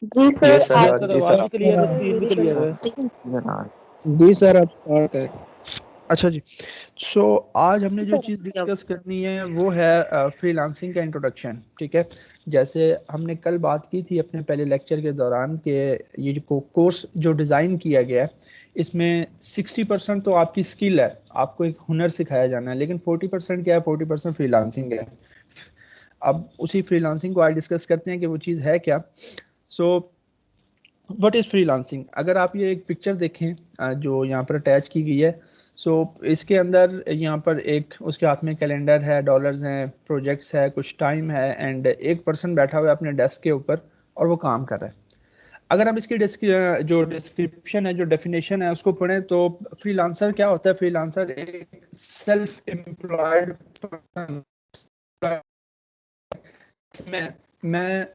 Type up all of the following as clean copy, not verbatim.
जी ये sir, sir आप sir जी आवाज सर भी क्लियर है, स्क्रीन भी क्लियर है। जी सर आप स्टार्ट करें। अच्छा जी। सो आज हमने जो चीज़ डिस्कस करनी है वो है फ्रीलांसिंग का इंट्रोडक्शन। ठीक है, जैसे हमने कल बात की थी अपने पहले लेक्चर के दौरान कि ये जो कोर्स जो डिज़ाइन किया गया है इसमें 60% तो आपकी स्किल है, आपको एक हुनर सिखाया जाना है, लेकिन 40% क्या है, 40% फ्रीलांसिंग है। अब उसी फ्रीलांसिंग को आज डिस्कस करते हैं कि वो चीज़ है क्या। So what is freelancing. अगर आप ये एक पिक्चर देखें जो यहाँ पर अटैच की गई है, सो इसके अंदर यहाँ पर एक उसके हाथ में कैलेंडर है, डॉलर्स हैं, प्रोजेक्ट्स है, कुछ टाइम है, एंड एक पर्सन बैठा हुआ है अपने डेस्क के ऊपर और वो काम कर रहा है। अगर हम इसकी जो डिस्क्रिप्शन है, जो डेफिनेशन है उसको पढ़ें तो फ्रीलांसर क्या होता है। फ्रीलांसर एक सेल्फ एम्प्लॉयड पर्सन। मैं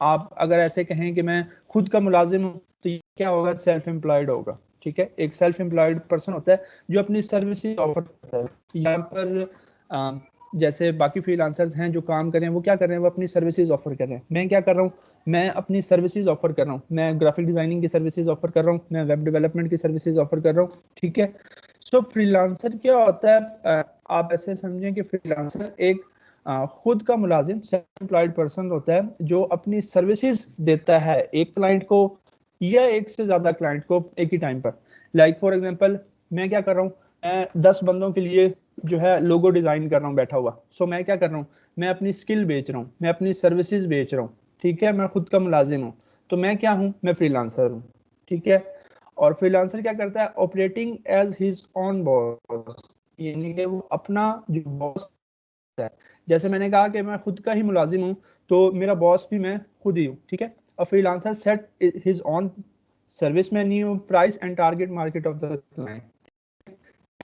आप अगर ऐसे कहें कि मैं खुद का मुलाजिम हूँ तो ये क्या होगा, सेल्फ एम्प्लॉयड होगा। ठीक है, एक सेल्फ एम्प्लॉयड पर्सन होता है जो अपनी सर्विसेज ऑफर करता है। यहाँ पर जैसे बाकी फ्रीलांसर्स हैं जो काम कर रहे हैं, वो क्या कर रहे हैं, वो अपनी सर्विसेज ऑफर कर रहे हैं। मैं क्या कर रहा हूँ, मैं अपनी सर्विसेज ऑफर कर रहा हूँ, मैं ग्राफिक डिजाइनिंग की सर्विसेज ऑफर कर रहा हूँ, मैं वेब डेवलपमेंट की सर्विसेज ऑफर कर रहा हूँ। ठीक है, सो फ्रीलांसर क्या होता है, आप ऐसे समझें कि फ्रीलांसर एक खुद का मुलाजिम सेल्फ एम्प्लॉयड पर्सन होता है जो अपनी सर्विसेज देता है एक क्लाइंट को या एक से ज्यादा क्लाइंट को एक ही टाइम पर। लाइक फॉर एग्जांपल मैं क्या कर रहा हूँ, मैं 10 बंदों के लिए जो है लोगो डिजाइन कर रहा हूँ बैठा हुआ। सो मैं क्या कर रहा हूँ, मैं अपनी स्किल बेच रहा हूँ, मैं अपनी सर्विसेज बेच रहा हूँ। ठीक है, मैं खुद का मुलाजिम हूँ, तो मैं क्या हूँ, मैं फ्रीलांसर हूँ। ठीक है, और फ्रीलांसर क्या करता है, operating as his own boss, यानी कि वो अपना जो बॉस है। जैसे मैंने कहा कि मैं खुद का ही मुलाजिम हूँ तो मेरा बॉस भी मैं खुद ही हूँ। ठीक है, और freelancer set his on service menu, price and target market of the client.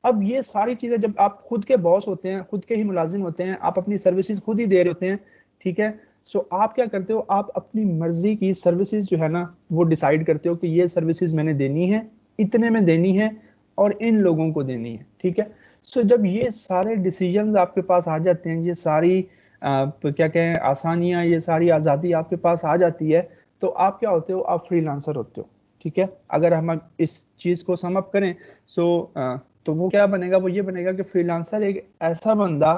अब ये सारी चीजें जब आप खुद के बॉस होते हैं, खुद के ही मुलाजिम होते हैं, आप अपनी सर्विसेज खुद ही दे रहे होते हैं। ठीक है, सो आप क्या करते हो, आप अपनी मर्जी की सर्विसेज जो है ना वो डिसाइड करते हो कि ये सर्विसेज मैंने देनी है, इतने में देनी है और इन लोगों को देनी है। ठीक है, सो जब ये सारे डिसीजंस आपके पास आ जाते हैं, ये सारी क्या कहें आसानियां, ये सारी आज़ादी आपके पास आ जाती है, तो आप क्या होते हो, आप फ्रीलांसर होते हो। ठीक है, अगर हम इस चीज को सम अप करें, सो तो वो क्या बनेगा, वो ये बनेगा कि फ्रीलांसर एक ऐसा बंदा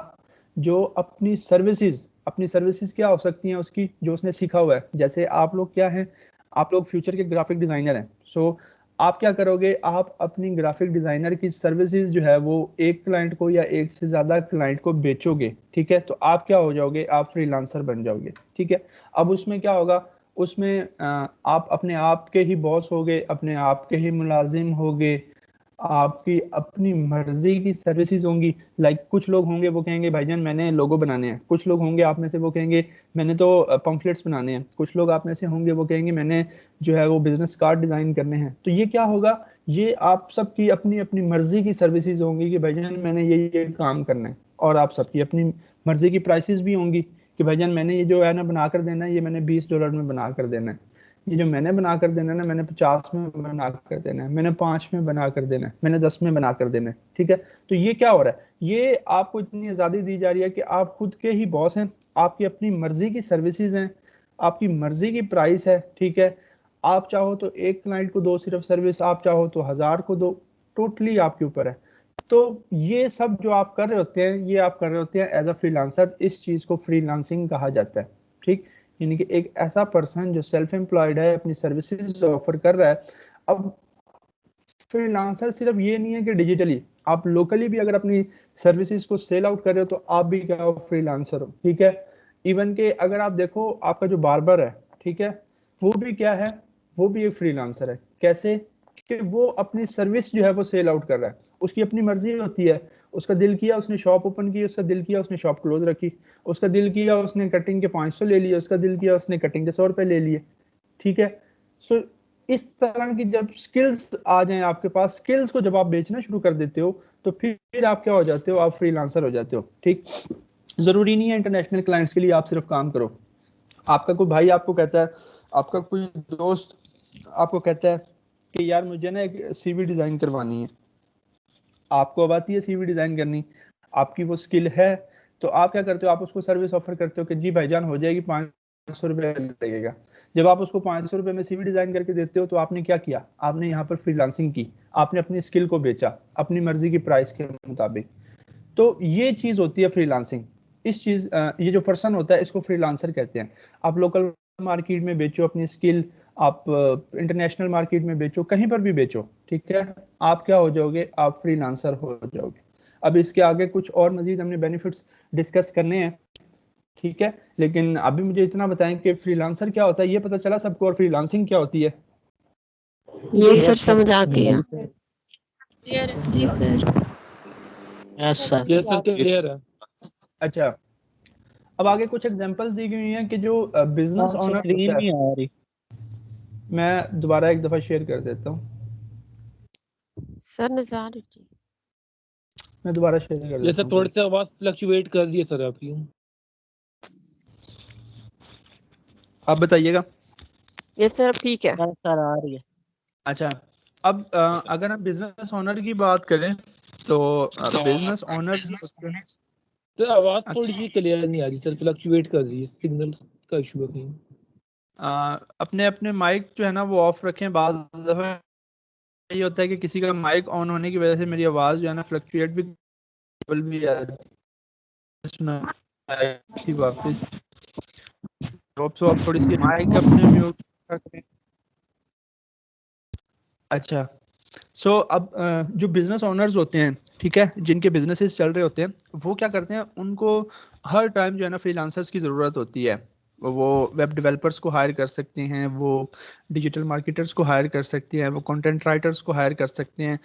जो अपनी सर्विसेज क्या हो सकती हैं उसकी, जो उसने सीखा हुआ है। जैसे आप लोग क्या हैं, आप लोग फ्यूचर के ग्राफिक डिजाइनर हैं। सो आप क्या करोगे, आप अपनी ग्राफिक डिजाइनर की सर्विसेज जो है वो एक क्लाइंट को या एक से ज्यादा क्लाइंट को बेचोगे। ठीक है, तो आप क्या हो जाओगे, आप फ्रीलांसर बन जाओगे। ठीक है, अब उसमें क्या होगा, उसमें आप अपने आप के ही बॉस होगे, अपने आप के ही मुलाजिम होगे, आपकी अपनी मर्जी की सर्विसेज होंगी। लाइक कुछ लोग होंगे वो कहेंगे भाईजान मैंने लोगो बनाने हैं, कुछ लोग होंगे आप में से वो कहेंगे मैंने तो पंफलेट्स बनाने हैं, कुछ लोग आप में से होंगे वो कहेंगे मैंने जो है वो बिजनेस कार्ड डिजाइन करने हैं। तो ये क्या होगा, ये आप सबकी अपनी अपनी मर्जी की सर्विसेज होंगी कि भाईजान मैंने ये काम करना है, और आप सबकी अपनी मर्जी की प्राइसेस भी होंगी कि भाईजान मैंने ये जो है ना बना कर देना है, ये मैंने $20 में बना कर देना है, ये जो मैंने बना कर देना है ना, मैंने 50 में बना कर देना है, मैंने 5 में बना कर देना है, मैंने 10 में बना कर देना है। ठीक है, तो ये क्या हो रहा है, ये आपको इतनी आज़ादी दी जा रही है कि आप खुद के ही बॉस हैं, आपकी अपनी मर्जी की सर्विसेज हैं, आपकी मर्जी की प्राइस है। ठीक है, आप चाहो तो एक क्लाइंट को दो सिर्फ सर्विस, आप चाहो तो 1000 को दो, टोटली आपके ऊपर है। तो ये सब जो आप कर रहे होते हैं, ये आप कर रहे होते हैं एज अ फ्रीलांसर, इस चीज को फ्रीलांसिंग कहा जाता है। ठीक, यानी कि एक ऐसा पर्सन जो सेल्फ एम्प्लॉयड है, अपनी सर्विसेज ऑफर कर रहा है। अब फ्रीलांसर सिर्फ ये नहीं है कि डिजिटली, आप लोकली भी अगर अपनी सर्विसेज को सेल आउट कर रहे हो तो आप भी क्या हो, फ्रीलांसर हो। ठीक है, इवन के अगर आप देखो आपका जो बार्बर है, ठीक है, वो भी क्या है, वो भी एक फ्रीलांसर है। कैसे कि वो अपनी सर्विस जो है वो सेल आउट कर रहा है, उसकी अपनी मर्जी होती है। उसका दिल किया उसने शॉप ओपन की, उसका दिल किया उसने शॉप क्लोज रखी, उसका दिल किया उसने कटिंग के 500 ले लिए, उसका दिल किया उसने कटिंग के 100 रुपए ले लिए। ठीक है, सो इस तरह की जब स्किल्स आ जाएं आपके पास, स्किल्स को जब आप बेचना शुरू कर देते हो तो फिर आप क्या हो जाते हो, आप फ्रीलांसर हो जाते हो। ठीक, जरूरी नहीं है इंटरनेशनल क्लाइंट्स के लिए आप सिर्फ काम करो। आपका कोई भाई आपको कहता है, आपका कोई दोस्त आपको कहता है कि यार मुझे ना एक सीवी डिजाइन करवानी है, आपको अब आती है सीवी डिजाइन करनी, आपकी वो स्किल है, तो आप क्या करते हो, आप उसको सर्विस ऑफर करते हो कि जी भाईजान हो जाएगी, 5 500 रुपये लगेगा। जब आप उसको 500 रुपये में सीवी डिजाइन करके देते हो तो आपने क्या किया, आपने यहाँ पर फ्रीलांसिंग की, आपने अपनी स्किल को बेचा अपनी मर्जी की प्राइस के मुताबिक। तो ये चीज होती है फ्रीलांसिंग। इस चीज ये जो पर्सन होता है इसको फ्रीलांसर कहते हैं। आप लोकल मार्केट में बेचो अपनी स्किल, आप इंटरनेशनल मार्केट में बेचो, कहीं पर भी बेचो, ठीक है, आप क्या हो जाओगे, आप फ्रीलांसर हो जाओगे। अब इसके आगे कुछ और मजीद हमने बेनिफिट्स डिस्कस करने हैं, ठीक है, लेकिन अभी मुझे इतना बताएं कि फ्रीलांसर क्या होता है, ये पता चला सबको, और फ्रीलांसिंग क्या होती है? ये सर समझ आ गया। जी सर। Yes sir. ये सर क्लियर है। अच्छा, अब आगे कुछ एग्जांपल्स दी गई हैं कि जो बिजनेस ओनर स्क्रीन होता नहीं है, आ रही। मैं दोबारा एक दफा शेयर कर देता हूँ, सर नजर आ रही थी। मैं दोबारा शेयर कर ये देता सर हूँ। थोड़ी सी आवाज फ्लक्चुएट कर दी है सर आपकी। आप बताइएगा। ये सर अब ठीक है। सर आ रही है। अच्छा, अब अगर हम बिजनेस ओनर की बात करें तो बिजनेस ओनर सर आवाज थोड़ी सी क्लियर नहीं आ रही सर, फ्लक्चुएट कर रही है, सिग्नल का इशू है कहीं। अपने अपने माइक जो है ना वो ऑफ रखें। बाज़ दफ़ा ये होता है कि किसी का माइक ऑन होने की वजह से मेरी आवाज़ जो है ना फ्लक्चुएट भी आती वापस। तो आप थोड़ी सी माइक अपने म्यूट रखें। अच्छा, सो अब जो बिजनेस ओनर्स होते हैं, ठीक है, जिनके बिजनेसेस चल रहे होते हैं, वो क्या करते हैं, उनको हर टाइम जो है ना फ्रीलांसर्स की ज़रूरत होती है। वो वेब डेवलपर्स को हायर कर सकते हैं, वो डिजिटल मार्केटर्स को हायर कर सकते हैं, वो कंटेंट राइटर्स को हायर कर सकते हैं।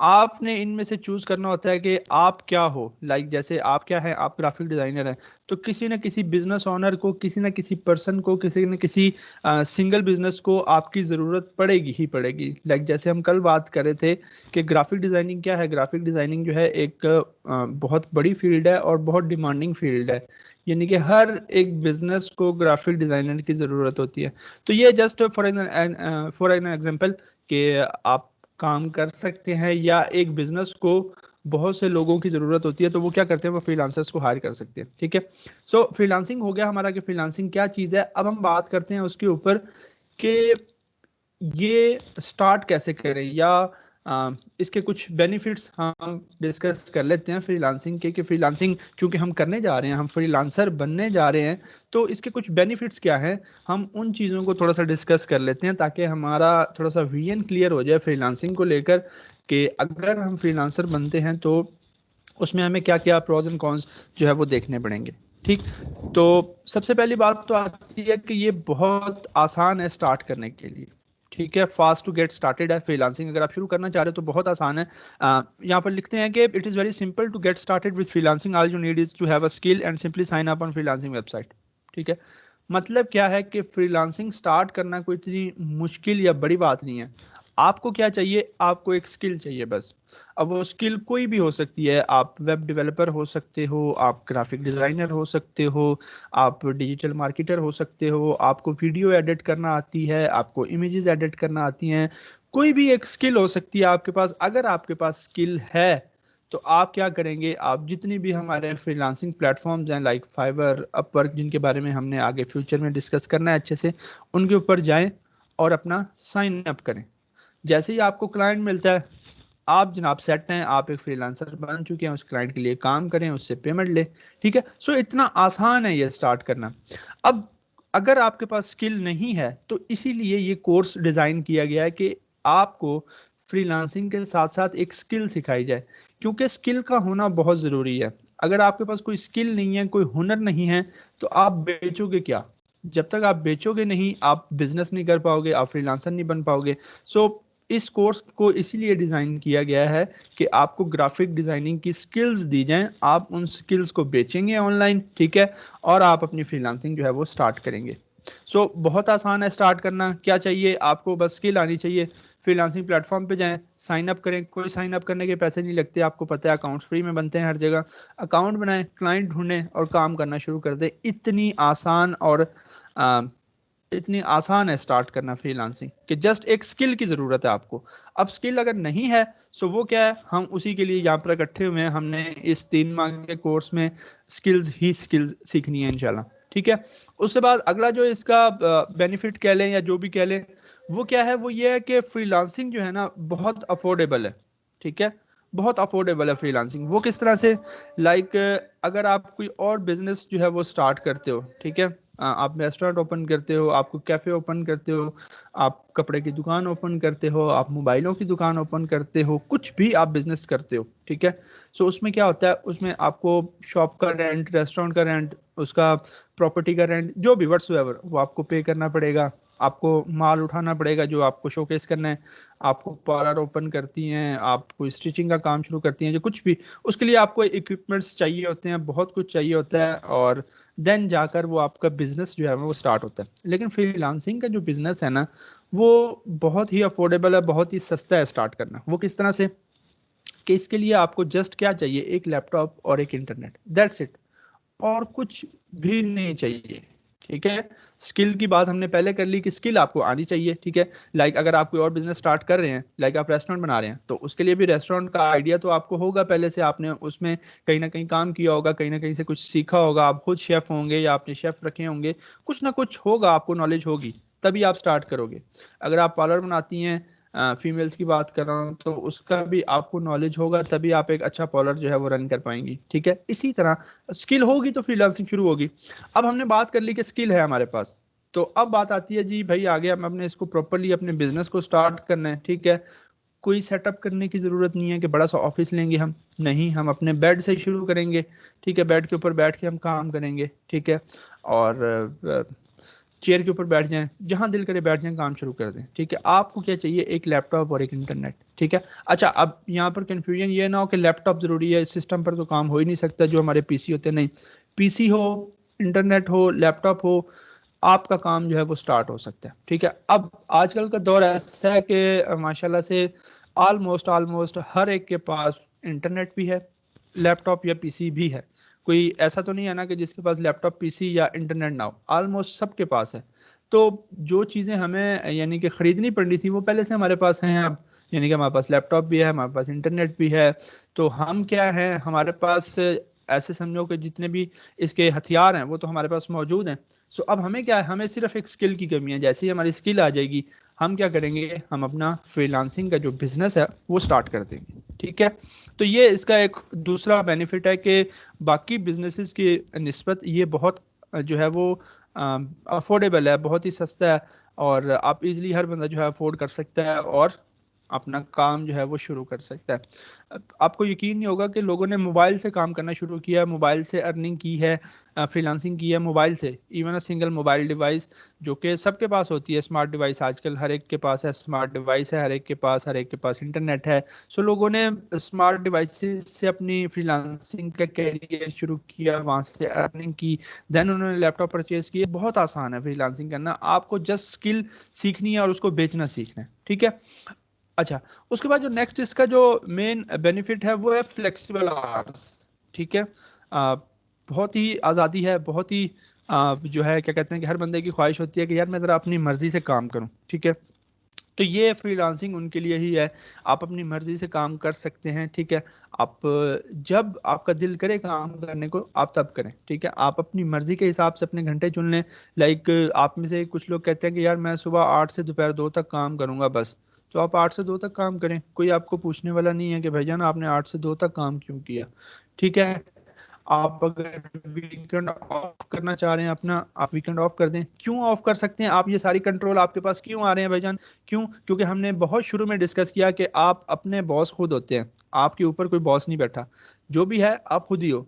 आपने इनमें से चूज़ करना होता है कि आप क्या हो। लाइक जैसे आप क्या है, आप ग्राफिक डिज़ाइनर हैं, तो किसी न किसी बिजनेस ओनर को, किसी न किसी पर्सन को, किसी न किसी सिंगल बिजनेस को आपकी ज़रूरत पड़ेगी ही पड़ेगी। लाइक जैसे हम कल बात कर रहे थे कि ग्राफिक डिज़ाइनिंग क्या है। ग्राफिक डिज़ाइनिंग जो है एक बहुत बड़ी फील्ड है और बहुत डिमांडिंग फील्ड है, यानी कि हर एक बिजनेस को ग्राफिक डिज़ाइनर की ज़रूरत होती है। तो ये जस्ट फॉर एन एग्जांपल कि आप काम कर सकते हैं, या एक बिजनेस को बहुत से लोगों की ज़रूरत होती है तो वो क्या करते हैं, वो फ्रीलांसर्स को हायर कर सकते हैं, ठीक है। सो फ्रीलांसिंग हो गया हमारा कि फ्रीलांसिंग क्या चीज़ है। अब हम बात करते हैं उसके ऊपर कि ये स्टार्ट कैसे करें, या इसके कुछ बेनिफिट्स हम डिस्कस कर लेते हैं फ्रीलांसिंग के, कि फ्रीलांसिंग चूंकि हम करने जा रहे हैं, हम फ्रीलांसर बनने जा रहे हैं, तो इसके कुछ बेनिफिट्स क्या हैं, हम उन चीज़ों को थोड़ा सा डिस्कस कर लेते हैं ताकि हमारा थोड़ा सा विजन क्लियर हो जाए फ्रीलांसिंग को लेकर, कि अगर हम फ्रीलांसर बनते हैं तो उसमें हमें क्या क्या प्रोज एंड कॉन्स जो है वो देखने पड़ेंगे, ठीक। तो सबसे पहली बात तो आती है कि ये बहुत आसान है स्टार्ट करने के लिए, ठीक है, फास्ट टू गेट स्टार्टेड है फ्रीलांसिंग। अगर आप शुरू करना चाह रहे हो तो बहुत आसान है। यहाँ पर लिखते हैं कि it is very simple to get started with freelancing, all you need is to have a skill and simply sign up on freelancing website, ठीक है। मतलब क्या है कि फ्रीलांसिंग स्टार्ट करना कोई इतनी मुश्किल या बड़ी बात नहीं है। आपको क्या चाहिए, आपको एक स्किल चाहिए बस। अब वो स्किल कोई भी हो सकती है, आप वेब डेवलपर हो सकते हो, आप ग्राफिक डिज़ाइनर हो सकते हो, आप डिजिटल मार्केटर हो सकते हो, आपको वीडियो एडिट करना आती है, आपको इमेजेस एडिट करना आती हैं, कोई भी एक स्किल हो सकती है आपके पास। अगर आपके पास स्किल है तो आप क्या करेंगे, आप जितनी भी हमारे फ्रीलांसिंग प्लेटफॉर्म्स हैं लाइक फाइवर, अपवर्क, जिनके बारे में हमने आगे फ्यूचर में डिस्कस करना है अच्छे से, उनके ऊपर जाएं और अपना साइन अप करें। जैसे ही आपको क्लाइंट मिलता है, आप जनाब सेट हैं, आप एक फ्रीलांसर बन चुके हैं, उस क्लाइंट के लिए काम करें, उससे पेमेंट ले, ठीक है। सो इतना आसान है ये स्टार्ट करना। अब अगर आपके पास स्किल नहीं है तो इसीलिए ये कोर्स डिज़ाइन किया गया है कि आपको फ्रीलांसिंग के साथ साथ एक स्किल सिखाई जाए, क्योंकि स्किल का होना बहुत ज़रूरी है। अगर आपके पास कोई स्किल नहीं है, कोई हुनर नहीं है, तो आप बेचोगे क्या? जब तक आप बेचोगे नहीं, आप बिजनेस नहीं कर पाओगे, आप फ्रीलांसर नहीं बन पाओगे। सो इस कोर्स को इसीलिए डिज़ाइन किया गया है कि आपको ग्राफिक डिज़ाइनिंग की स्किल्स दी जाएं, आप उन स्किल्स को बेचेंगे ऑनलाइन, ठीक है, और आप अपनी फ्रीलांसिंग जो है वो स्टार्ट करेंगे। सो बहुत आसान है स्टार्ट करना। क्या चाहिए आपको, बस स्किल आनी चाहिए। फ्रीलांसिंग प्लेटफॉर्म पे जाएं, साइन अप करें, कोई साइन अप करने के पैसे नहीं लगते, आपको पता है अकाउंट्स फ्री में बनते हैं हर जगह। अकाउंट बनाएं, क्लाइंट ढूंढें और काम करना शुरू कर दें। इतनी आसान है स्टार्ट करना फ्रीलांसिंग कि जस्ट एक स्किल की ज़रूरत है आपको। अब स्किल अगर नहीं है सो वो क्या है, हम उसी के लिए यहाँ पर इकट्ठे हुए हैं। हमने इस 3 माह के कोर्स में स्किल्स सीखनी है इंशाल्लाह, ठीक है। उसके बाद अगला जो इसका बेनिफिट कह लें या जो भी कह लें वो क्या है, वो ये है कि फ्रीलांसिंग जो है ना बहुत अफोर्डेबल है। ठीक है, बहुत अफोर्डेबल है फ्रीलांसिंग। वो किस तरह से, लाइक अगर आप कोई और बिजनेस जो है वो स्टार्ट करते हो, ठीक है, आप रेस्टोरेंट ओपन करते हो, आप कैफे ओपन करते हो, आप कपड़े की दुकान ओपन करते हो, आप मोबाइलों की दुकान ओपन करते हो, कुछ भी आप बिजनेस करते हो, ठीक है। सो उसमें क्या होता है, उसमें आपको शॉप का रेंट, रेस्टोरेंट का रेंट, उसका प्रॉपर्टी का रेंट, जो भी व्हाट्सएवर वो आपको पे करना पड़ेगा। आपको माल उठाना पड़ेगा जो आपको शोकेस करना है। आपको पार्लर ओपन करती हैं, आप कोई स्टिचिंग का काम शुरू करती हैं, जो कुछ भी, उसके लिए आपको इक्विपमेंट्स चाहिए होते हैं, बहुत कुछ चाहिए होता है, और देन जाकर वो आपका बिजनेस जो है वो स्टार्ट होता है। लेकिन फ्रीलांसिंग का जो बिजनेस है ना वो बहुत ही अफोर्डेबल है, बहुत ही सस्ता है स्टार्ट करना। वो किस तरह से कि इसके लिए आपको जस्ट क्या चाहिए, एक लैपटॉप और एक इंटरनेट, दैट्स इट, और कुछ भी नहीं चाहिए। ठीक है, स्किल की बात हमने पहले कर ली कि स्किल आपको आनी चाहिए। ठीक है, लाइक अगर आप कोई और बिजनेस स्टार्ट कर रहे हैं, लाइक आप रेस्टोरेंट बना रहे हैं, तो उसके लिए भी रेस्टोरेंट का आइडिया तो आपको होगा, पहले से आपने उसमें कहीं ना कहीं काम किया होगा, कहीं ना कहीं से कुछ सीखा होगा, आप खुद शेफ होंगे या आपने शेफ रखे होंगे, कुछ ना कुछ होगा, आपको नॉलेज होगी, तभी आप स्टार्ट करोगे। अगर आप पार्लर बनाती हैं, फीमेल्स की बात कर रहा हूँ, तो उसका भी आपको नॉलेज होगा, तभी आप एक अच्छा पार्लर जो है वो रन कर पाएंगी। ठीक है, इसी तरह स्किल होगी तो फ्रीलांसिंग शुरू होगी। अब हमने बात कर ली कि स्किल है हमारे पास, तो अब बात आती है जी भाई आगे हम अपने इसको प्रॉपरली अपने बिजनेस को स्टार्ट करना है। ठीक है, कोई सेटअप करने की ज़रूरत नहीं है कि बड़ा सा ऑफिस लेंगे हम, नहीं, हम अपने बेड से शुरू करेंगे। ठीक है, बेड के ऊपर बैठ के हम काम करेंगे। ठीक है, और चेयर के ऊपर बैठ जाएं, जहां दिल करे बैठ जाएं, काम शुरू कर दें। ठीक है, आपको क्या चाहिए, एक लैपटॉप और एक इंटरनेट। ठीक है, अच्छा अब यहाँ पर कंफ्यूजन ये ना हो कि लैपटॉप जरूरी है, सिस्टम पर तो काम हो ही नहीं सकता जो हमारे पीसी होते हैं, नहीं, पीसी हो, इंटरनेट हो, लैपटॉप हो, आपका काम जो है वो स्टार्ट हो सकता है। ठीक है, अब आजकल का दौर ऐसा है कि माशाल्लाह से ऑलमोस्ट हर एक के पास इंटरनेट भी है, लैपटॉप या पीसी भी है। कोई ऐसा तो नहीं है ना कि जिसके पास लैपटॉप, पीसी या इंटरनेट ना हो, ऑलमोस्ट सबके पास है। तो जो चीज़ें हमें यानी कि ख़रीदनी पड़नी थी वो पहले से हमारे पास हैं अब, यानी कि हमारे पास लैपटॉप भी है, हमारे पास इंटरनेट भी है। तो हम क्या है, हमारे पास ऐसे समझो कि जितने भी इसके हथियार हैं वो तो हमारे पास मौजूद हैं। सो अब हमें क्या है, हमें सिर्फ एक स्किल की कमी है। जैसे ही हमारी स्किल आ जाएगी, हम क्या करेंगे, हम अपना फ्रीलांसिंग का जो बिजनेस है वो स्टार्ट कर देंगे। ठीक है, तो ये इसका एक दूसरा बेनिफिट है कि बाकी बिजनेसेस की निस्बत ये बहुत जो है वो अफोर्डेबल है, बहुत ही सस्ता है, और आप इजीली हर बंदा जो है अफोर्ड कर सकता है और अपना काम जो है वो शुरू कर सकता है। आपको यकीन नहीं होगा कि लोगों ने मोबाइल से काम करना शुरू किया, मोबाइल से अर्निंग की है, फ्रीलांसिंग की है मोबाइल से। Even a single mobile device जो कि सबके पास होती है, स्मार्ट डिवाइस आजकल हर एक के पास है, स्मार्ट डिवाइस है हर एक के पास इंटरनेट है। सो लोगों ने स्मार्ट डिवाइसेस से अपनी फ्रीलांसिंग का कैरियर शुरू किया, वहाँ से अर्निंग की, देन उन्होंने लैपटॉप परचेज किए। बहुत आसान है फ्रीलांसिंग करना, आपको जस्ट स्किल सीखनी है और उसको बेचना सीखना है। ठीक है, अच्छा, उसके बाद जो नेक्स्ट इसका जो मेन बेनिफिट है वो है फ्लेक्सिबल आवर्स। ठीक है, बहुत ही आज़ादी है, बहुत ही जो है क्या कहते हैं कि हर बंदे की ख्वाहिश होती है कि यार मैं ज़रा अपनी मर्जी से काम करूं। ठीक है, तो ये फ्रीलांसिंग उनके लिए ही है, आप अपनी मर्जी से काम कर सकते हैं। ठीक है, आप जब आपका दिल करे काम करने को आप तब करें। ठीक है, आप अपनी मर्जी के हिसाब से अपने घंटे चुन लें। लाइक आप में से कुछ लोग कहते हैं कि यार मैं सुबह 8 से दोपहर 2 तक काम करूंगा बस, तो आप 8 से 2 तक काम करें, कोई आपको पूछने वाला नहीं है कि भाईजान आपने 8 से 2 तक काम क्यों किया। ठीक है, आप अगर वीकेंड ऑफ करना चाह रहे हैं अपना, आप वीकेंड ऑफ कर दें। क्यों ऑफ कर सकते हैं आप, ये सारी कंट्रोल आपके पास क्यों आ रहे हैं भाईजान, क्यों? क्योंकि हमने बहुत शुरू में डिस्कस किया कि आप अपने बॉस खुद होते हैं, आपके ऊपर कोई बॉस नहीं बैठा, जो भी है आप खुद ही हो।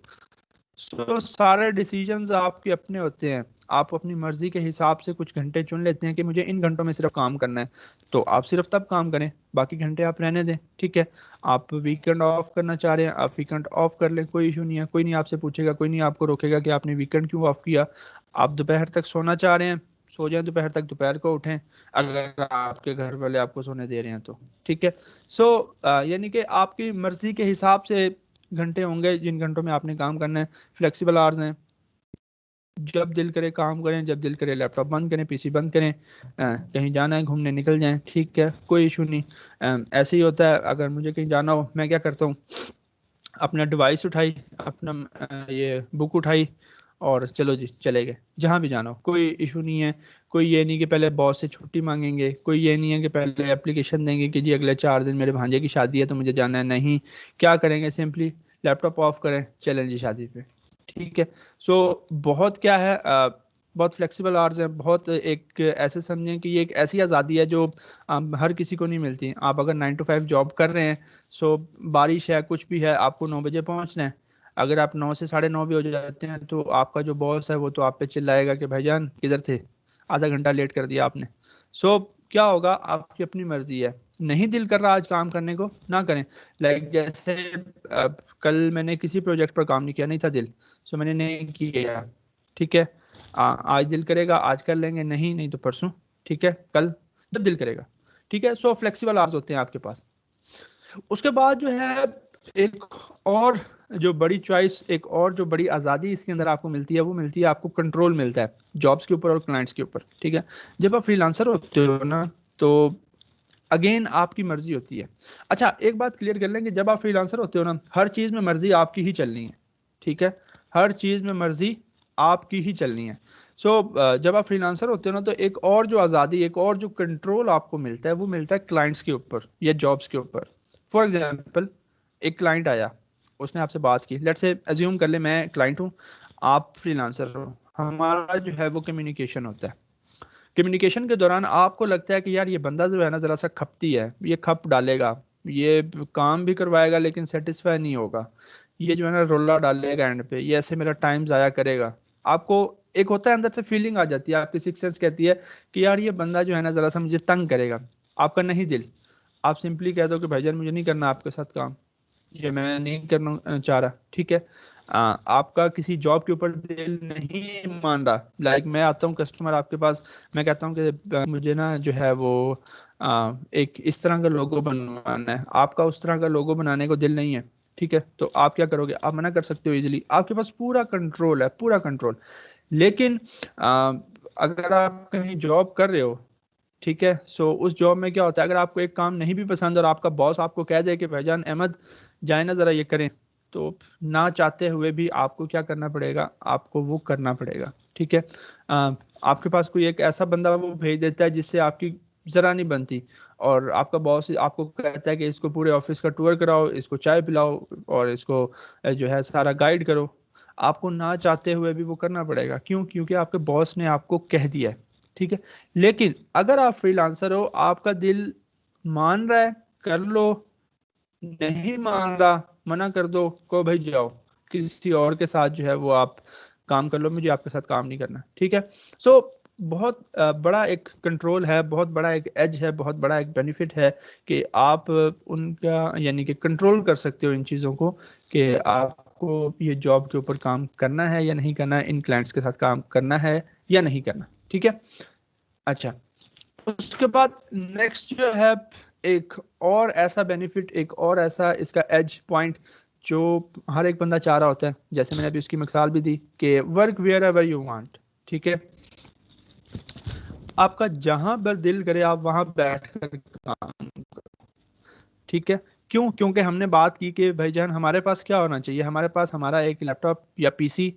सो सारे डिसीजंस आपके अपने होते हैं, आप अपनी मर्जी के हिसाब से कुछ घंटे चुन लेते हैं कि मुझे इन घंटों में सिर्फ काम करना है, तो आप सिर्फ तब काम करें, बाकी घंटे आप रहने दें। ठीक है, आप वीकेंड ऑफ करना चाह रहे हैं, आप वीकेंड ऑफ कर लें, कोई इशू नहीं है, कोई नहीं आपसे पूछेगा, कोई नहीं आपको रोकेगा कि आपने वीकेंड क्यों ऑफ किया। आप दोपहर तक सोना चाह रहे हैं, सो जाएं दोपहर तक, दोपहर को उठें अगर आपके घर वाले आपको सोने दे रहे हैं तो। ठीक है, सो यानी कि आपकी मर्जी के हिसाब से घंटे होंगे जिन घंटों में आपने काम करना है। फ्लेक्सिबल आवर्स हैं, जब दिल करे काम करें, जब दिल करे लैपटॉप बंद करें, पीसी बंद करें, कहीं जाना है घूमने निकल जाएं। ठीक है, कोई इशू नहीं। ऐसे ही होता है, अगर मुझे कहीं जाना हो मैं क्या करता हूँ, अपना डिवाइस उठाई, अपना ये बुक उठाई और चलो जी चले गए, जहाँ भी जाना हो कोई इशू नहीं है। कोई ये नहीं कि पहले बॉस से छुट्टी मांगेंगे, कोई ये नहीं है कि पहले एप्लीकेशन देंगे कि जी अगले 4 दिन मेरे भांजे की शादी है तो मुझे जाना है, नहीं। क्या करेंगे, सिंपली लैपटॉप ऑफ करें, चलें जी शादी पे, ठीक है। सो बहुत क्या है, बहुत फ्लेक्सिबल आवर्स हैं, बहुत एक ऐसे समझें कि ये एक ऐसी आज़ादी है जो हर किसी को नहीं मिलती। आप अगर 9 to 5 जॉब कर रहे हैं, सो बारिश है कुछ भी है, आपको 9 बजे पहुंचना है। अगर आप 9 से 9:30 भी हो जाते हैं तो आपका जो बॉस है वो तो आप पे चिल्लाएगा कि भाईजान किधर थे, आधा घंटा लेट कर दिया आपने। सो क्या होगा, आपकी अपनी मर्जी है। नहीं दिल कर रहा आज काम करने को, ना करें। लाइक जैसे कल मैंने किसी प्रोजेक्ट पर काम नहीं किया, नहीं था दिल, सो मैंने नहीं किया, ठीक है। आज दिल करेगा आज कर लेंगे, नहीं तो परसों, ठीक है, कल जब दिल करेगा, ठीक है। सो फ्लेक्सिबल आवर्स होते हैं आपके पास। उसके बाद जो है एक और जो बड़ी चॉइस, एक और जो बड़ी आज़ादी इसके अंदर आपको मिलती है, वो मिलती है आपको कंट्रोल मिलता है जॉब्स के ऊपर और क्लाइंट्स के ऊपर, ठीक है। जब आप फ्रीलांसर होते हो ना तो अगेन आपकी मर्जी होती है। अच्छा एक बात क्लियर कर लें कि जब आप फ्रीलांसर होते हो ना, हर चीज़ में मर्जी आपकी ही चलनी है, ठीक है। हर चीज़ में मर्जी आपकी ही चलनी है। जब आप फ्रीलांसर होते हो ना तो एक और जो आज़ादी, एक और जो कंट्रोल आपको मिलता है वो मिलता है क्लाइंट्स के ऊपर या जॉब्स के ऊपर। फॉर एग्जाम्पल एक क्लाइंट आया, उसने आपसे बात की, लेट्स से अज्यूम कर ले मैं क्लाइंट हूँ, आप फ्रीलांसर हो, हमारा जो है वो कम्युनिकेशन होता है। कम्युनिकेशन के दौरान आपको लगता है कि यार ये बंदा जो है ना ज़रा सा खपती है, ये खप डालेगा, ये काम भी करवाएगा लेकिन सेटिस्फाई नहीं होगा, ये जो है ना रोला डालेगा एंड पे, ये ऐसे मेरा टाइम ज़ाया करेगा। आपको एक होता है अंदर से फीलिंग आ जाती है, आपकी सिक्स सेंस कहती है कि यार ये बंदा जो है ना ज़रा सा मुझे तंग करेगा। आपका नहीं दिल, आप सिंपली कह दो कि भाईजान मुझे नहीं करना आपके साथ काम, ये मैं नहीं करना चाह रहा, ठीक है। आपका किसी जॉब के ऊपर दिल नहीं मान रहा। लाइक मैं आता हूँ कस्टमर आपके पास, मैं कहता हूँ कि मुझे ना जो है वो एक इस तरह का लोगो बनवाना है, आपका उस तरह का लोगो बनाने को दिल नहीं है, ठीक है। तो आप क्या करोगे, आप मना कर सकते हो इजीली, आपके पास पूरा कंट्रोल है, पूरा कंट्रोल। लेकिन अगर आप कहीं जॉब कर रहे हो, ठीक है, सो उस जॉब में क्या होता है, अगर आपको एक काम नहीं भी पसंद और आपका बॉस आपको कह दे कि भाईजान अहमद जाए ना ज़रा ये करें, तो ना चाहते हुए भी आपको क्या करना पड़ेगा, आपको वो करना पड़ेगा, ठीक है। आपके पास कोई एक ऐसा बंदा वो भेज देता है जिससे आपकी ज़रा नहीं बनती, और आपका बॉस आपको कहता है कि इसको पूरे ऑफिस का टूर कराओ, इसको चाय पिलाओ और इसको जो है सारा गाइड करो। आपको ना चाहते हुए भी वो करना पड़ेगा, क्यों, क्योंकि आपके बॉस ने आपको कह दिया है, ठीक है। लेकिन अगर आप फ्रीलांसर हो, आपका दिल मान रहा है कर लो, नहीं मान रहा मना कर दो, को भाई जाओ किसी और के साथ जो है वो आप काम कर लो, मुझे आपके साथ काम नहीं करना, ठीक है। सो बहुत बड़ा एक कंट्रोल है, बहुत बड़ा एक एज है, बहुत बड़ा एक बेनिफिट है कि आप उनका यानी कि कंट्रोल कर सकते हो इन चीज़ों को, कि आपको ये जॉब के ऊपर काम करना है या नहीं करना है, इन क्लाइंट्स के साथ काम करना है या नहीं करना, ठीक है। अच्छा उसके बाद नेक्स्ट जो है एक और ऐसा बेनिफिट, एक और ऐसा इसका एज पॉइंट जो हर एक बंदा चाह रहा होता है, जैसे मैंने अभी उसकी मिसाल भी दी कि work wherever you want, ठीक है। आपका जहां पर दिल करे आप वहां बैठ कर काम करो, ठीक है। क्यों, क्योंकि हमने बात की कि भाईजान हमारे पास क्या होना चाहिए, हमारे पास हमारा एक लैपटॉप या पीसी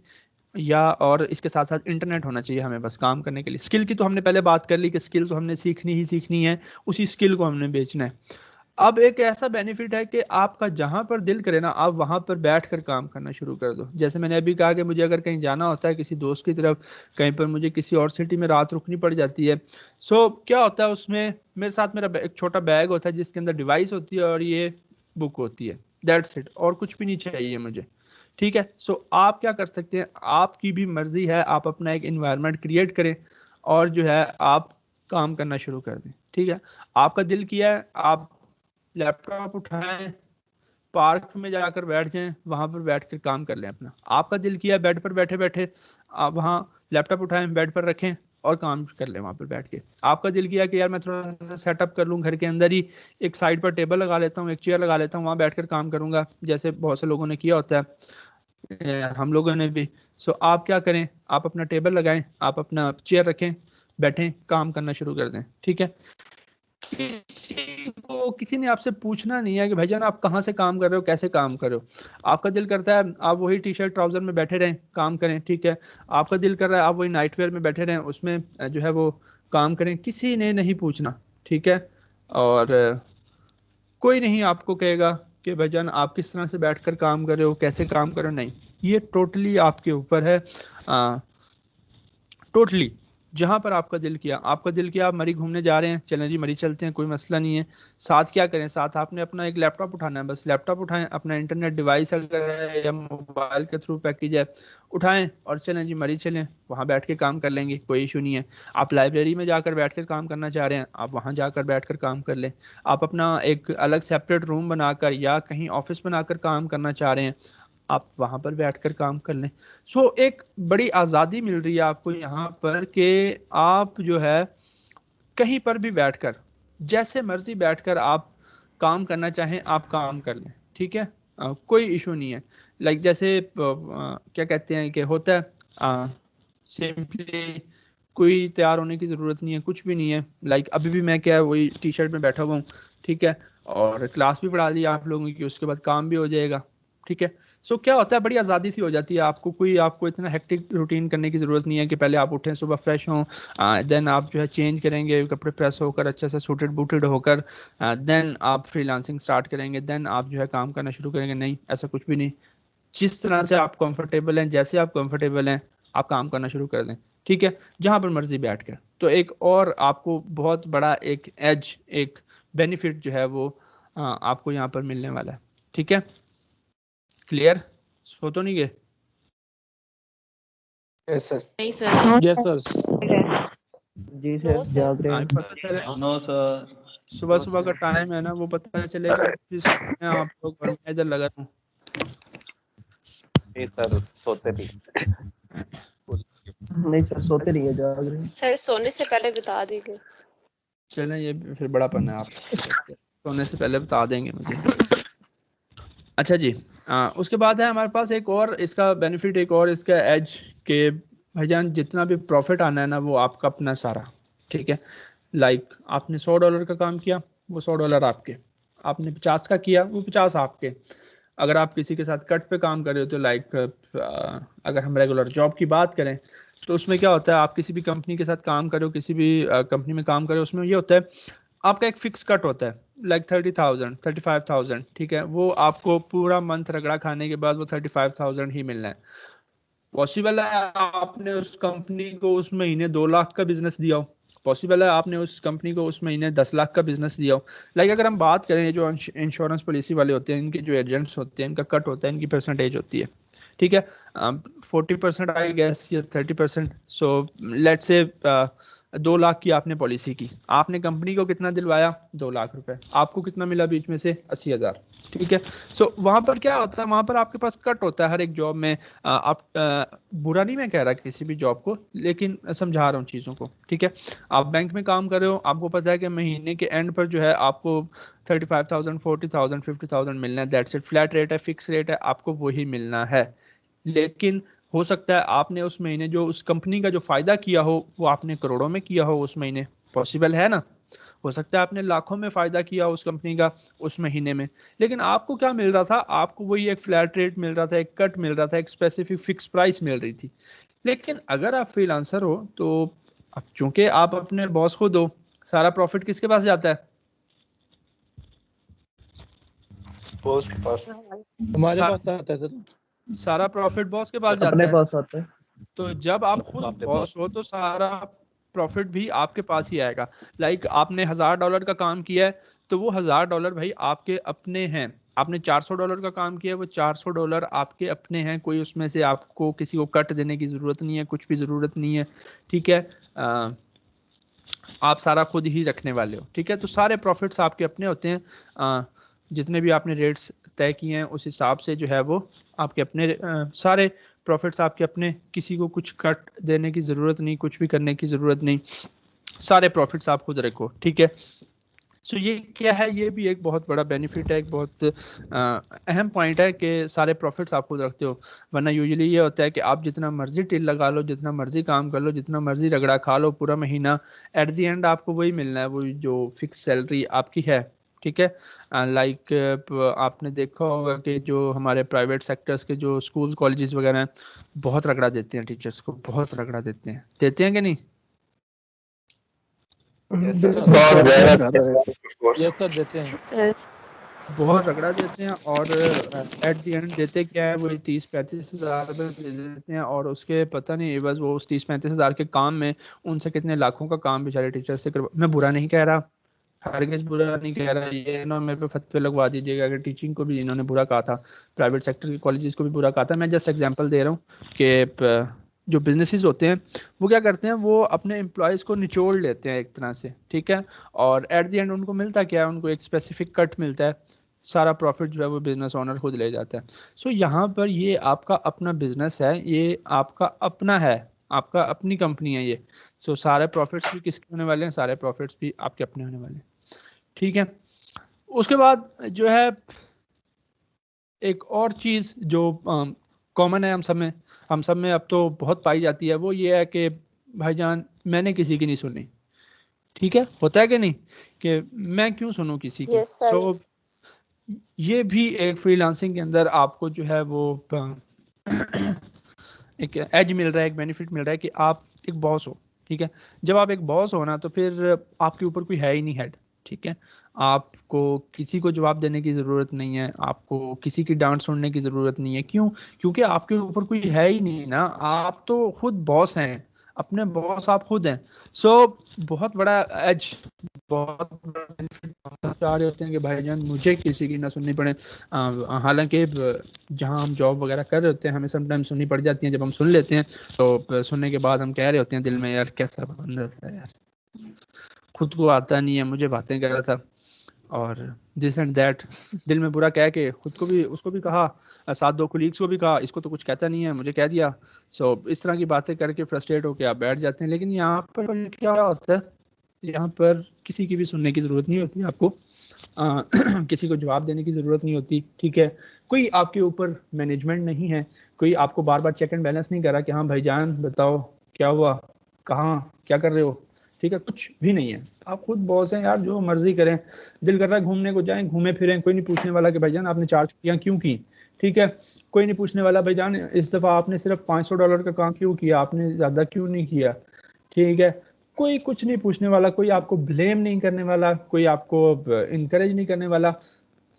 या और इसके साथ साथ इंटरनेट होना चाहिए हमें बस काम करने के लिए। स्किल की तो हमने पहले बात कर ली कि स्किल तो हमने सीखनी ही सीखनी है, उसी स्किल को हमने बेचना है। अब एक ऐसा बेनिफिट है कि आपका जहां पर दिल करे ना आप वहां पर बैठकर काम करना शुरू कर दो। जैसे मैंने अभी कहा कि मुझे अगर कहीं जाना होता है किसी दोस्त की तरफ, कहीं पर मुझे किसी और सिटी में रात रुकनी पड़ जाती है, सो क्या होता है उसमें मेरे साथ मेरा एक छोटा बैग होता है जिसके अंदर डिवाइस होती है और ये बुक होती है, दैट्स इट, और कुछ भी नहीं चाहिए मुझे, ठीक है। सो आप क्या कर सकते हैं, आपकी भी मर्जी है, आप अपना एक इन्वायरमेंट क्रिएट करें और जो है आप काम करना शुरू कर दें, ठीक है। आपका दिल किया है आप लैपटॉप उठाएं, पार्क में जाकर बैठ जाएं, वहां पर बैठ कर काम कर लें अपना। आपका दिल किया बेड पर बैठे बैठे आप वहां लैपटॉप उठाएं, बेड पर रखें और काम कर लें वहां पर बैठ के। आपका दिल किया कि यार मैं थोड़ा सा सेटअप कर लूं घर के अंदर ही, एक साइड पर टेबल लगा लेता हूं, एक चेयर लगा लेता हूं, वहां बैठकर काम करूंगा, जैसे बहुत से लोगों ने किया होता है, हम लोगों ने भी। सो आप क्या करें, आप अपना टेबल लगाएं, आप अपना चेयर रखें, बैठें, काम करना शुरू कर दें, ठीक है। किसी ने आपसे पूछना नहीं है कि भाईजान आप कहाँ से काम कर रहे हो, कैसे काम कर रहे हो। आपका दिल करता है आप वही टी शर्ट ट्राउजर में बैठे रहें काम करें, ठीक है। आपका दिल कर रहा है आप वही नाइट वेयर में बैठे रहें, उसमें जो है वो काम करें, किसी ने नहीं पूछना, ठीक है। और कोई नहीं आपको कहेगा कि भाईजान आप किस तरह से बैठकर काम कर रहे हो, कैसे काम कर रहे हो, नहीं, ये टोटली आपके ऊपर है। टोटली जहां पर आपका दिल किया, आपका दिल किया आप मरी घूमने जा रहे हैं, चलें जी मरी चलते हैं, कोई मसला नहीं है। साथ क्या करें, साथ आपने अपना एक लैपटॉप उठाना है, बस लैपटॉप उठाएं, अपना इंटरनेट डिवाइस अगर है या मोबाइल के थ्रू पैकेज है उठाएं और चलें जी मरी चलें, वहां बैठ के काम कर लेंगे, कोई इशू नहीं है। आप लाइब्रेरी में जाकर बैठ कर काम करना चाह रहे हैं, आप वहां जाकर बैठ कर काम कर लें। आप अपना एक अलग सेपरेट रूम बनाकर या कहीं ऑफिस बनाकर काम करना चाह रहे हैं, आप वहां पर बैठकर काम कर लें। सो एक बड़ी आज़ादी मिल रही है आपको यहाँ पर कि आप जो है कहीं पर भी बैठकर जैसे मर्जी बैठकर आप काम करना चाहें आप काम कर लें, ठीक है। कोई इशू नहीं है। लाइक जैसे क्या कहते हैं कि होता है सिंपली कोई तैयार होने की ज़रूरत नहीं है, कुछ भी नहीं है। लाइक अभी भी मैं क्या वही टी शर्ट में बैठा हुआ हूँ, ठीक है, और क्लास भी पढ़ा ली आप लोगों की, उसके बाद काम भी हो जाएगा, ठीक है। सो क्या होता है बड़ी आज़ादी सी हो जाती है, आपको इतना हेक्टिक रूटीन करने की ज़रूरत नहीं है कि पहले आप उठें सुबह फ्रेश हों, देन आप जो है चेंज करेंगे, कपड़े प्रेस होकर अच्छे से सूटेड बूटेड होकर देन आप फ्रीलांसिंग स्टार्ट करेंगे, देन आप जो है काम करना शुरू करेंगे। नहीं, ऐसा कुछ भी नहीं। जिस तरह से आप कंफर्टेबल हैं, जैसे आप कंफर्टेबल हैं, आप काम करना शुरू कर दें, ठीक है, जहां पर मर्जी बैठ कर। तो एक और आपको बहुत बड़ा एक एज, एक बेनिफिट जो है वो आपको यहाँ पर मिलने वाला है, ठीक है। क्लियर? सो तो नहीं गए? Yes sir. नहीं सर। Yes sir. जी नो सर, सर। जाग रहे हाँ, हैं। पता चले नो सर। सुबह सुबह का टाइम है ना, वो पता चलेगा जिस में आप लोग, और मैं इधर लगा हूँ। सर सोते भी नहीं सर, सोते नहीं है, जाग रहे हैं। सर सोने से पहले बता देंगे। चलें, ये फिर बड़ापन है आप सोने से पहले बता देंगे मुझे। अच्छा जी, उसके बाद है हमारे पास एक और इसका बेनिफिट, एक और इसका एज के भाईजान जितना भी प्रॉफिट आना है ना वो आपका अपना सारा, ठीक है। लाइक आपने $100 का काम किया, वो $100 आपके। आपने 50 का किया, वो 50 आपके। अगर आप किसी के साथ कट पे काम कर रहे हो तो लाइक अगर हम रेगुलर जॉब की बात करें तो उसमें क्या होता है, आप किसी भी कंपनी के साथ काम कर रहे हो, किसी भी कंपनी में काम कर रहे हो, उसमें ये होता है आपका एक फिक्स कट होता है, लाइक 30,000 35,000, ठीक है। वो आपको पूरा मंथ रगड़ा खाने के बाद वो 35,000 ही मिलना है। पॉसिबल है आपने उस कंपनी को उस महीने 2 लाख का बिजनेस दिया हो, पॉसिबल है आपने उस कंपनी को उस महीने 10 लाख का बिजनेस दिया हो। लाइक अगर हम बात करें जो इंश्योरेंस पॉलिसी वाले होते हैं, इनके जो एजेंट्स होते हैं, इनका कट होता है, इनकी परसेंटेज होती है, ठीक है, 40% आई गेस या 30%। सो लेट्स से 2 लाख की आपने पॉलिसी की, आपने कंपनी को कितना दिलवाया, 2 लाख रुपए, आपको कितना मिला बीच में से, 80,000, ठीक है। सो वहां पर क्या होता है, वहां पर आपके पास कट होता है हर एक जॉब में। आप बुरा नहीं मैं कह रहा किसी भी जॉब को, लेकिन समझा रहा हूँ चीज़ों को, ठीक है। आप बैंक में काम कर रहे हो, आपको पता है कि महीने के एंड पर जो है आपको 35,000 40,000 50,000 मिलना है, दैट्स इट, फ्लैट रेट है, फिक्स रेट है, आपको वही मिलना है। लेकिन हो सकता है आपने उस महीने जो उस कंपनी का जो फायदा किया हो वो आपने करोड़ों में किया हो उस महीने, पॉसिबल है ना। हो सकता है आपने लाखों में फायदा किया उस कंपनी का उस महीने में, लेकिन आपको क्या मिल रहा था, आपको वही एक फ्लैट रेट मिल रहा था, एक कट मिल रहा था, एक स्पेसिफिक फिक्स प्राइस मिल रही थी। लेकिन अगर आप फ्रीलांसर हो तो अब चूंकि आप अपने बॉस को दो, सारा प्रॉफिट किसके पास जाता है, बॉस के पास। हमारे पास आता है सर। सारा प्रॉफिट बॉस के पास जाता अपने है। पास आता है। तो जब आप खुद आपके बॉस हो तो सारा प्रॉफिट भी आपके पास ही आएगा। लाइक आपने $1,000 का काम किया है तो वो $1,000 भाई आपके अपने हैं। आपने $400 का काम किया है, वो $400 आपके अपने हैं, कोई उसमें से आपको किसी को कट देने की ज़रूरत नहीं है, कुछ भी ज़रूरत नहीं है, ठीक है। आप सारा खुद ही रखने वाले हो, ठीक है। तो सारे प्रॉफिट्स आपके अपने होते हैं, जितने भी आपने रेट्स तय किए हैं उस हिसाब से जो है वो आपके अपने, सारे प्रॉफिट्स आपके अपने, किसी को कुछ कट देने की ज़रूरत नहीं, कुछ भी करने की ज़रूरत नहीं, सारे प्रॉफिट्स आप खुद रखो, ठीक है। सो ये क्या है, ये भी एक बहुत बड़ा बेनिफिट है, एक बहुत अहम पॉइंट है कि सारे प्रॉफिट्स आप खुद रखते हो। वरना यूजुअली ये होता है कि आप जितना मर्जी टिल लगा लो, जितना मर्जी काम कर लो, जितना मर्जी रगड़ा खा लो पूरा महीना, एट द एंड आपको वही मिलना है, वो जो फिक्स सैलरी आपकी है, ठीक है। लाइक आपने देखा होगा कि जो हमारे प्राइवेट सेक्टर्स के जो स्कूल्स कॉलेजेस वगैरह हैं, बहुत रगड़ा देते हैं टीचर्स को, बहुत रगड़ा देते हैं कि नहीं? Yes, sir. बहुत ज्यादा है। यस सर देते हैं। सर बहुत रगड़ा देते हैं, और एट द एंड देते क्या है, वही 30-35 हज़ार रुपये दे देते हैं, और उसके पता नहीं बस वो उस 30-35 हज़ार के काम में उनसे कितने लाखों का काम बेचारे टीचर से करवा। मैं बुरा नहीं कह रहा, हरगिज़ बुरा नहीं कह रहा, ये ना मेरे पे फतवे लगवा दीजिएगा अगर टीचिंग को भी इन्होंने बुरा कहा था, प्राइवेट सेक्टर के कॉलेजेस को भी बुरा कहा था। मैं जस्ट एग्जांपल दे रहा हूँ कि जो बिजनेसेस होते हैं वो क्या करते हैं, वो अपने एम्प्लॉयज़ को निचोड़ लेते हैं एक तरह से, ठीक है, और एट द एंड उनको मिलता क्या है, उनको एक स्पेसिफिक कट मिलता है, सारा प्रॉफिट जो है वो बिजनेस ओनर खुद ले जाता है। सो यहाँ पर ये आपका अपना बिजनेस है, ये आपका अपना है, आपका अपनी कंपनी है ये। सो सारे प्रॉफिट्स भी किसके होने वाले हैं, सारे प्रॉफिट्स भी आपके अपने होने वाले हैं, ठीक है। उसके बाद जो है एक और चीज़ जो कॉमन है हम सब में अब तो बहुत पाई जाती है, वो ये है कि भाईजान मैंने किसी की नहीं सुनी, ठीक है, होता है कि नहीं, कि मैं क्यों सुनूं किसी की। Yes, sir. सो ये भी एक फ्रीलांसिंग के अंदर आपको जो है वो एक एज मिल रहा है, एक बेनिफिट मिल रहा है कि आप एक बॉस हो, ठीक है। जब आप एक बॉस हो ना, तो फिर आपके ऊपर कोई है ही नहीं हेड, ठीक है। आपको किसी को जवाब देने की ज़रूरत नहीं है, आपको किसी की डांट सुनने की ज़रूरत नहीं है। क्यों? क्योंकि आपके ऊपर कोई है ही नहीं ना, आप तो खुद बॉस हैं, अपने बॉस आप खुद हैं। सो बहुत बड़ा एज, बहुत बड़ा बेनिफिट चाह रहे होते हैं कि भाईजान मुझे किसी की ना सुननी पड़े। हालांकि जहां हम जॉब वगैरह कर रहे होते हैं, हमें समटाइम सुननी पड़ जाती है। जब हम सुन लेते हैं तो सुनने के बाद हम कह रहे होते हैं दिल में, यार कैसा बंदा था यार, खुद को आता नहीं है, मुझे बातें कर रहा था, और दिस एंड दैट, दिल में बुरा कह के खुद को भी, उसको भी कहा, साथ दो कोलीग्स को भी कहा, इसको तो कुछ कहता नहीं है, मुझे कह दिया। सो इस तरह की बातें करके फ्रस्ट्रेट होकर आप बैठ जाते हैं। लेकिन यहाँ पर क्या होता है, यहाँ पर किसी की भी सुनने की ज़रूरत नहीं होती आपको, किसी को जवाब देने की ज़रूरत नहीं होती, ठीक है। कोई आपके ऊपर मैनेजमेंट नहीं है, कोई आपको बार बार चेक एंड बैलेंस नहीं कर रहा कि हाँ भाईजान बताओ क्या हुआ, कहाँ क्या कर रहे हो, ठीक है, कुछ भी नहीं है। आप खुद बॉस हैं यार, जो मर्जी करें, दिल कर रहा है घूमने को जाएं, घूमे फिरें, कोई नहीं पूछने वाला कि भाईजान आपने 4 छुट्टियां क्यों की, ठीक है। कोई नहीं पूछने वाला भाईजान इस दफ़ा आपने सिर्फ $500 का काम क्यों किया, आपने ज़्यादा क्यों नहीं किया, ठीक है। कोई कुछ नहीं पूछने वाला, कोई आपको ब्लेम नहीं करने वाला, कोई आपको इनकरेज नहीं करने वाला।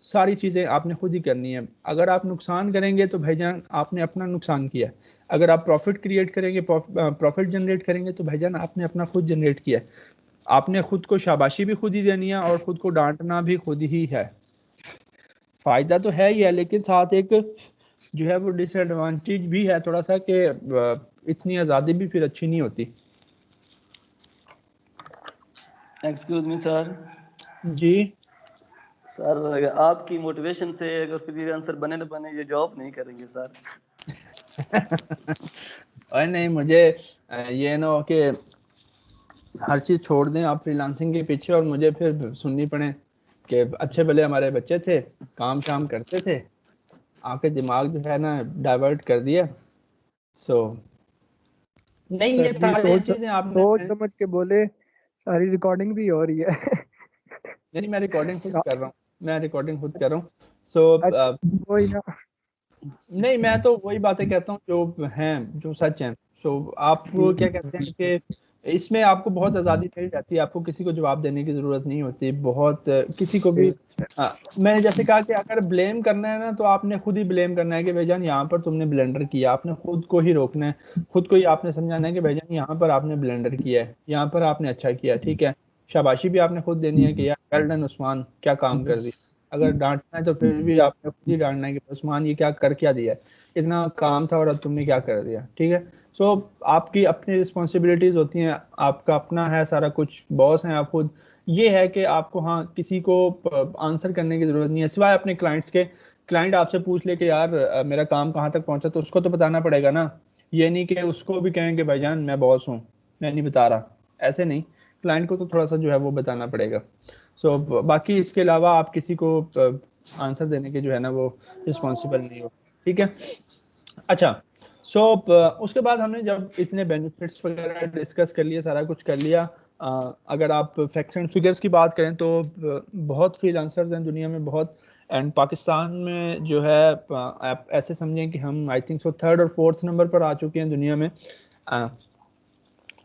सारी चीज़ें आपने खुद ही करनी है। अगर आप नुकसान करेंगे तो भाईजान आपने अपना नुकसान किया, अगर आप प्रॉफिट क्रिएट करेंगे, प्रॉफिट जनरेट करेंगे, तो भाईजान आपने अपना खुद जनरेट किया। आपने खुद को शाबाशी भी खुद ही देनी है और खुद को डांटना भी खुद ही है। फायदा तो है ही है, लेकिन साथ एक जो है वो डिसएडवांटेज भी है थोड़ा सा, कि इतनी आज़ादी भी फिर अच्छी नहीं होती। Excuse me sir. जी सर आपकी मोटिवेशन से अगर फ्रीलांसर बने न बने, ये जॉब नहीं करेंगे सर। और नहीं, मुझे ये ना हो कि हर चीज़ छोड़ दें आप फ्रीलांसिंग के पीछे, और मुझे फिर सुननी पड़े कि अच्छे भले हमारे बच्चे थे, काम शाम करते थे, आपके दिमाग जो है ना डाइवर्ट कर दिया। सो नहीं, ये सारी चीज़ें आपने सोच समझ के बोले, सारी रिकॉर्डिंग भी हो रही है। नहीं, मैं रिकॉर्डिंग खुद कर रहा हूँ, सो वही ना। नहीं, मैं तो वही बातें कहता हूँ जो हैं, जो सच हैं। सो आप क्या कहते हैं कि इसमें आपको बहुत आज़ादी मिल जाती है, आपको किसी को जवाब देने की ज़रूरत नहीं होती, बहुत किसी को भी मैंने जैसे कहा कि अगर ब्लेम करना है ना, तो आपने खुद ही ब्लेम करना है कि भाईजान यहाँ पर तुमने ब्लेंडर किया, आपने खुद को ही रोकना है, खुद को ही आपने समझाना है कि भाईजान यहाँ पर आपने ब्लेंडर किया है, यहाँ पर आपने अच्छा किया, ठीक है। शाबाशी भी आपने खुद देनी है कि यार वेल डन उस्मान, क्या काम कर दिया। अगर डांटना है तो फिर भी आपने खुद ही डांटना है कि उस्मान ये क्या कर क्या दिया, इतना काम था और अब तुमने क्या कर दिया, ठीक है। सो आपकी अपनी रिस्पॉन्सिबिलिटीज होती हैं, आपका अपना है सारा कुछ, बॉस हैं आप खुद। ये है कि आपको हाँ किसी को आंसर करने की जरूरत नहीं है सिवाय अपने क्लाइंट्स के। क्लाइंट आपसे पूछ ले कि यार मेरा काम कहाँ तक पहुंचा, तो उसको तो बताना पड़ेगा ना। ये नहीं कि उसको भी कहेंगे भाईजान मैं बॉस हूँ मैं नहीं बता रहा, ऐसे नहीं, क्लाइंट को तो थोड़ा सा जो है वो बताना पड़ेगा। सो बाकी इसके अलावा आप किसी को आंसर देने के जो है ना वो रिस्पॉन्सिबल नहीं हो, ठीक है। अच्छा, सो उसके बाद हमने जब इतने बेनिफिट्स वगैरह डिस्कस कर लिए, सारा कुछ कर लिया, अगर आप फैक्ट्स एंड फिगर्स की बात करें तो बहुत फ्रीलांसर्स हैं दुनिया में, बहुत, एंड पाकिस्तान में जो है आप ऐसे समझें कि हम आई थिंक सो 3rd और 4th नंबर पर आ चुके हैं दुनिया में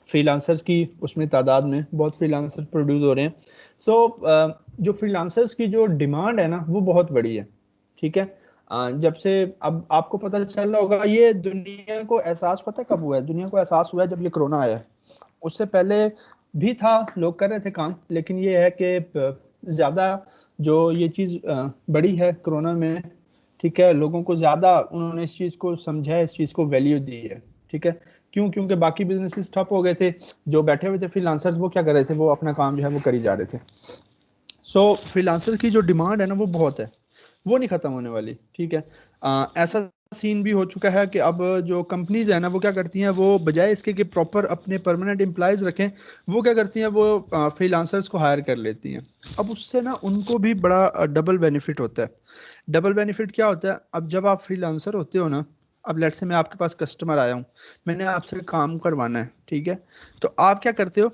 फ्रीलांसर्स की उसमें तादाद में, बहुत फ्रीलांसर प्रोड्यूस हो रहे हैं। सो जो फ्रीलांसर्स की जो डिमांड है ना वो बहुत बड़ी है, ठीक है। जब से अब आपको पता चल रहा होगा, ये दुनिया को एहसास पता है कब हुआ है? दुनिया को एहसास हुआ है जब ये कोरोना आया। उससे पहले भी था, लोग कर रहे थे काम, लेकिन ये है कि ज़्यादा जो ये चीज़ बड़ी है कोरोना में, ठीक है, लोगों को ज़्यादा उन्होंने इस चीज़ को समझा है, इस चीज़ को वैल्यू दी है, ठीक है। क्यों? क्योंकि बाकी बिजनेसेस ठप हो गए थे, जो बैठे हुए थे फ्रीलांसर्स वो क्या कर रहे थे, वो अपना काम जो है वो कर ही जा रहे थे। सो फ्रीलांसर की जो डिमांड है ना वो बहुत है, वो नहीं खत्म होने वाली, ठीक है। ऐसा सीन भी हो चुका है कि अब जो कंपनीज है ना वो क्या करती हैं, वो बजाय इसके कि प्रॉपर अपने परमानेंट एम्प्लॉयज रखें, वो क्या करती हैं, वो फ्रीलांसर्स को हायर कर लेती हैं। अब उससे ना उनको भी बड़ा डबल बेनिफिट होता है। डबल बेनिफिट क्या होता है? अब जब आप फ्रीलांसर होते हो ना, अब लेट्स से मैं आपके पास कस्टमर आया हूँ, मैंने आपसे काम करवाना है, ठीक है, तो आप क्या करते हो,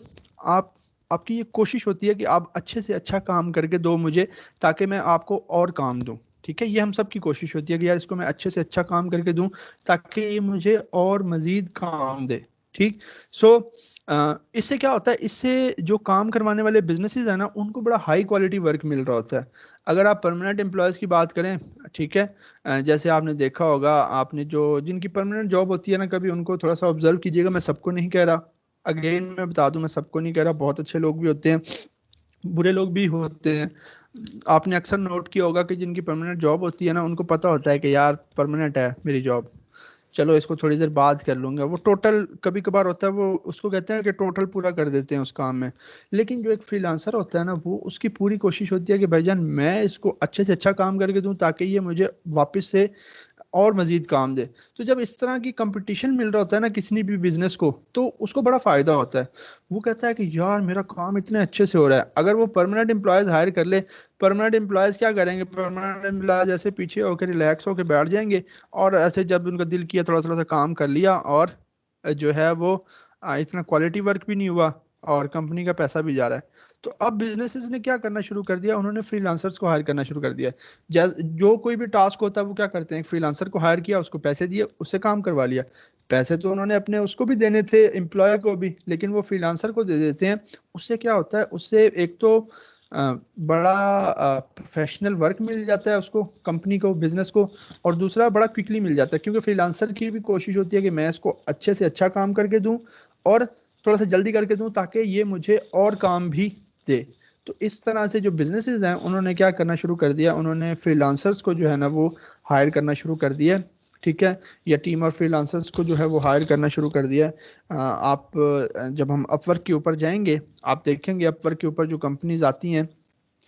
आपकी ये कोशिश होती है कि आप अच्छे से अच्छा काम करके दो मुझे, ताकि मैं आपको और काम दूं, ठीक है। ये हम सब की कोशिश होती है कि यार इसको मैं अच्छे से अच्छा काम करके दूं ताकि ये मुझे और मजीद काम दे, ठीक। सो इससे क्या होता है, इससे जो काम करवाने वाले बिजनेसेस है ना उनको बड़ा हाई क्वालिटी वर्क मिल रहा होता है। अगर आप परमानेंट एम्प्लॉयज़ की बात करें, ठीक है, जैसे आपने देखा होगा, आपने जो जिनकी परमानेंट जॉब होती है ना, कभी उनको थोड़ा सा ऑब्जर्व कीजिएगा, मैं सबको नहीं कह रहा, अगेन मैं बता दूं, मैं सबको नहीं कह रहा, बहुत अच्छे लोग भी होते हैं, बुरे लोग भी होते हैं। आपने अक्सर नोट किया होगा कि जिनकी परमानेंट जॉब होती है ना उनको पता होता है कि यार परमानेंट है मेरी जॉब, चलो इसको थोड़ी देर बाद कर लूंगा, वो टोटल कभी कभार होता है, वो उसको कहते हैं कि टोटल पूरा कर देते हैं उस काम में। लेकिन जो एक फ्रीलांसर होता है ना, वो उसकी पूरी कोशिश होती है कि भाईजान मैं इसको अच्छे से अच्छा काम करके दूं ताकि ये मुझे वापस से और मजीद काम दे। तो जब इस तरह की कंपटीशन मिल रहा होता है ना किसी भी बिजनेस को, तो उसको बड़ा फायदा होता है। वो कहता है कि यार मेरा काम इतने अच्छे से हो रहा है। अगर वो परमानेंट एम्प्लॉयज हायर कर ले, परमानेंट एम्प्लॉयज क्या करेंगे, परमानेंट एम्प्लॉयज ऐसे पीछे होकर रिलैक्स होकर बैठ जाएंगे, और ऐसे जब उनका दिल किया थोड़ा थोड़ा सा काम कर लिया, और जो है वो इतना क्वालिटी वर्क भी नहीं हुआ और कंपनी का पैसा भी जा रहा है। तो अब बिजनेसेस ने क्या करना शुरू कर दिया, उन्होंने फ्रीलांसर्स को हायर करना शुरू कर दिया। जो कोई भी टास्क होता है वो क्या करते हैं, फ्रीलांसर को हायर किया, उसको पैसे दिए, उससे काम करवा लिया। पैसे तो उन्होंने अपने उसको भी देने थे, एम्प्लॉयर को भी, लेकिन वो फ्रीलांसर को दे देते हैं। उससे क्या होता है, उससे एक तो बड़ा प्रोफेशनल वर्क मिल जाता है उसको, कंपनी को, बिजनेस को, और दूसरा बड़ा क्विकली मिल जाता है, क्योंकि फ्रीलांसर की भी कोशिश होती है कि मैं इसको अच्छे से अच्छा काम करके दूं और थोड़ा सा जल्दी करके दूं ताकि ये मुझे और काम भी दे। तो इस तरह से जो बिजनेसेस हैं उन्होंने क्या करना शुरू कर दिया, उन्होंने फ्रीलांसर्स को जो है ना वो हायर करना शुरू कर दिया, ठीक है, या टीम और फ्रीलांसर्स को जो है वो हायर करना शुरू कर दिया। आप जब हम अपवर्क के ऊपर जाएंगे, आप देखेंगे अपवर्क के ऊपर जो कंपनीज आती हैं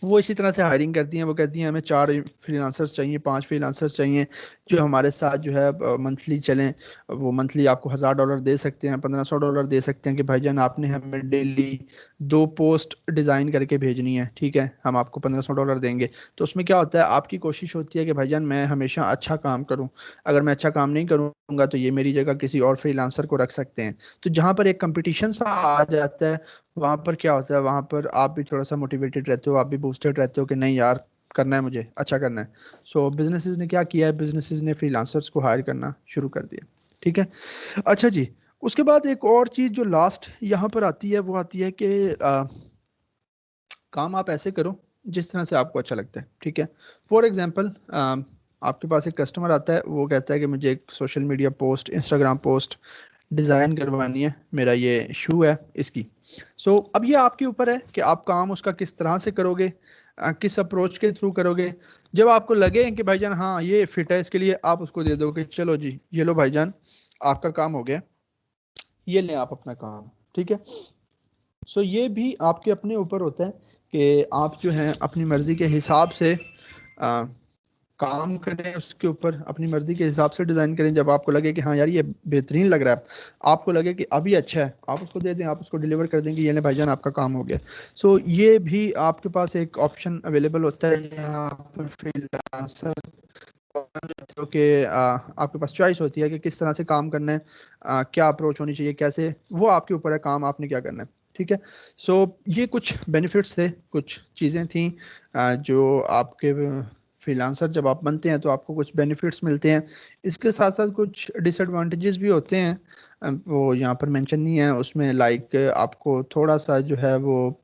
वो इसी तरह से हायरिंग करती हैं। वो कहती हैं हमें 4 फ्रीलांसर्स चाहिए, 5 फ्रीलांसर्स चाहिए जो हमारे साथ जो है मंथली चलें। वो मंथली आपको $1000 दे सकते हैं, $1500 दे सकते हैं कि भाईजान आपने हमें डेली 2 पोस्ट डिज़ाइन करके भेजनी है, ठीक है, हम आपको $1500 देंगे। तो उसमें क्या होता है, आपकी कोशिश होती है कि भाईजान मैं हमेशा अच्छा काम करूँ, अगर मैं अच्छा काम नहीं करूँगा तो ये मेरी जगह किसी और फ्रीलांसर को रख सकते हैं। तो जहाँ पर एक कंपटीशन सा आ जाता है, वहां पर क्या होता है, वहां पर आप भी थोड़ा सा मोटिवेटेड रहते हो, आप भी बूस्टेड रहते हो कि नहीं यार करना है, मुझे अच्छा करना है। सो बिजनेसेस ने क्या किया है, बिजनेसेस ने फ्रीलांसर्स को हायर करना शुरू कर दिया, ठीक है। अच्छा जी, उसके बाद एक और चीज जो लास्ट यहाँ पर आती है वो आती है कि काम आप ऐसे करो जिस तरह से आपको अच्छा लगता है, ठीक है। फॉर एग्जाम्पल आपके पास एक कस्टमर आता है, वो कहता है कि मुझे एक social media post, Instagram post design करवानी है, मेरा ये शू है इसकी। सो अब ये आपके ऊपर है कि आप काम उसका किस तरह से करोगे, किस अप्रोच के थ्रू करोगे। जब आपको लगे कि भाईजान हाँ ये फिट है इसके लिए, आप उसको दे दो कि चलो जी ये लो भाईजान आपका काम हो गया, ये लें आप अपना काम, ठीक है। सो ये भी आपके अपने ऊपर होता है कि आप जो हैं अपनी मर्जी के हिसाब से काम करें उसके ऊपर, अपनी मर्जी के हिसाब से डिज़ाइन करें। जब आपको लगे कि हाँ यार ये बेहतरीन लग रहा है, आपको लगे कि अभी अच्छा है, आप उसको दे दें, आप उसको डिलीवर कर दें कि ये ले भाईजान आपका काम हो गया। सो ये भी आपके पास एक ऑप्शन अवेलेबल होता है यहाँ पर फ्रीलांसर, जो कि आपके पास चॉइस होती है कि किस तरह से काम करना है, क्या अप्रोच होनी चाहिए, कैसे, वो आपके ऊपर है, काम आपने क्या करना है। ठीक है। सो ये कुछ बेनिफिट्स थे, कुछ चीज़ें थी जो आपके फ्रीलांसर जब आप बनते हैं तो आपको कुछ बेनिफिट्स मिलते हैं। इसके साथ साथ कुछ डिसएडवांटेजेस भी होते हैं, वो यहाँ पर मेंशन नहीं है उसमें। लाइक आपको थोड़ा सा जो है वो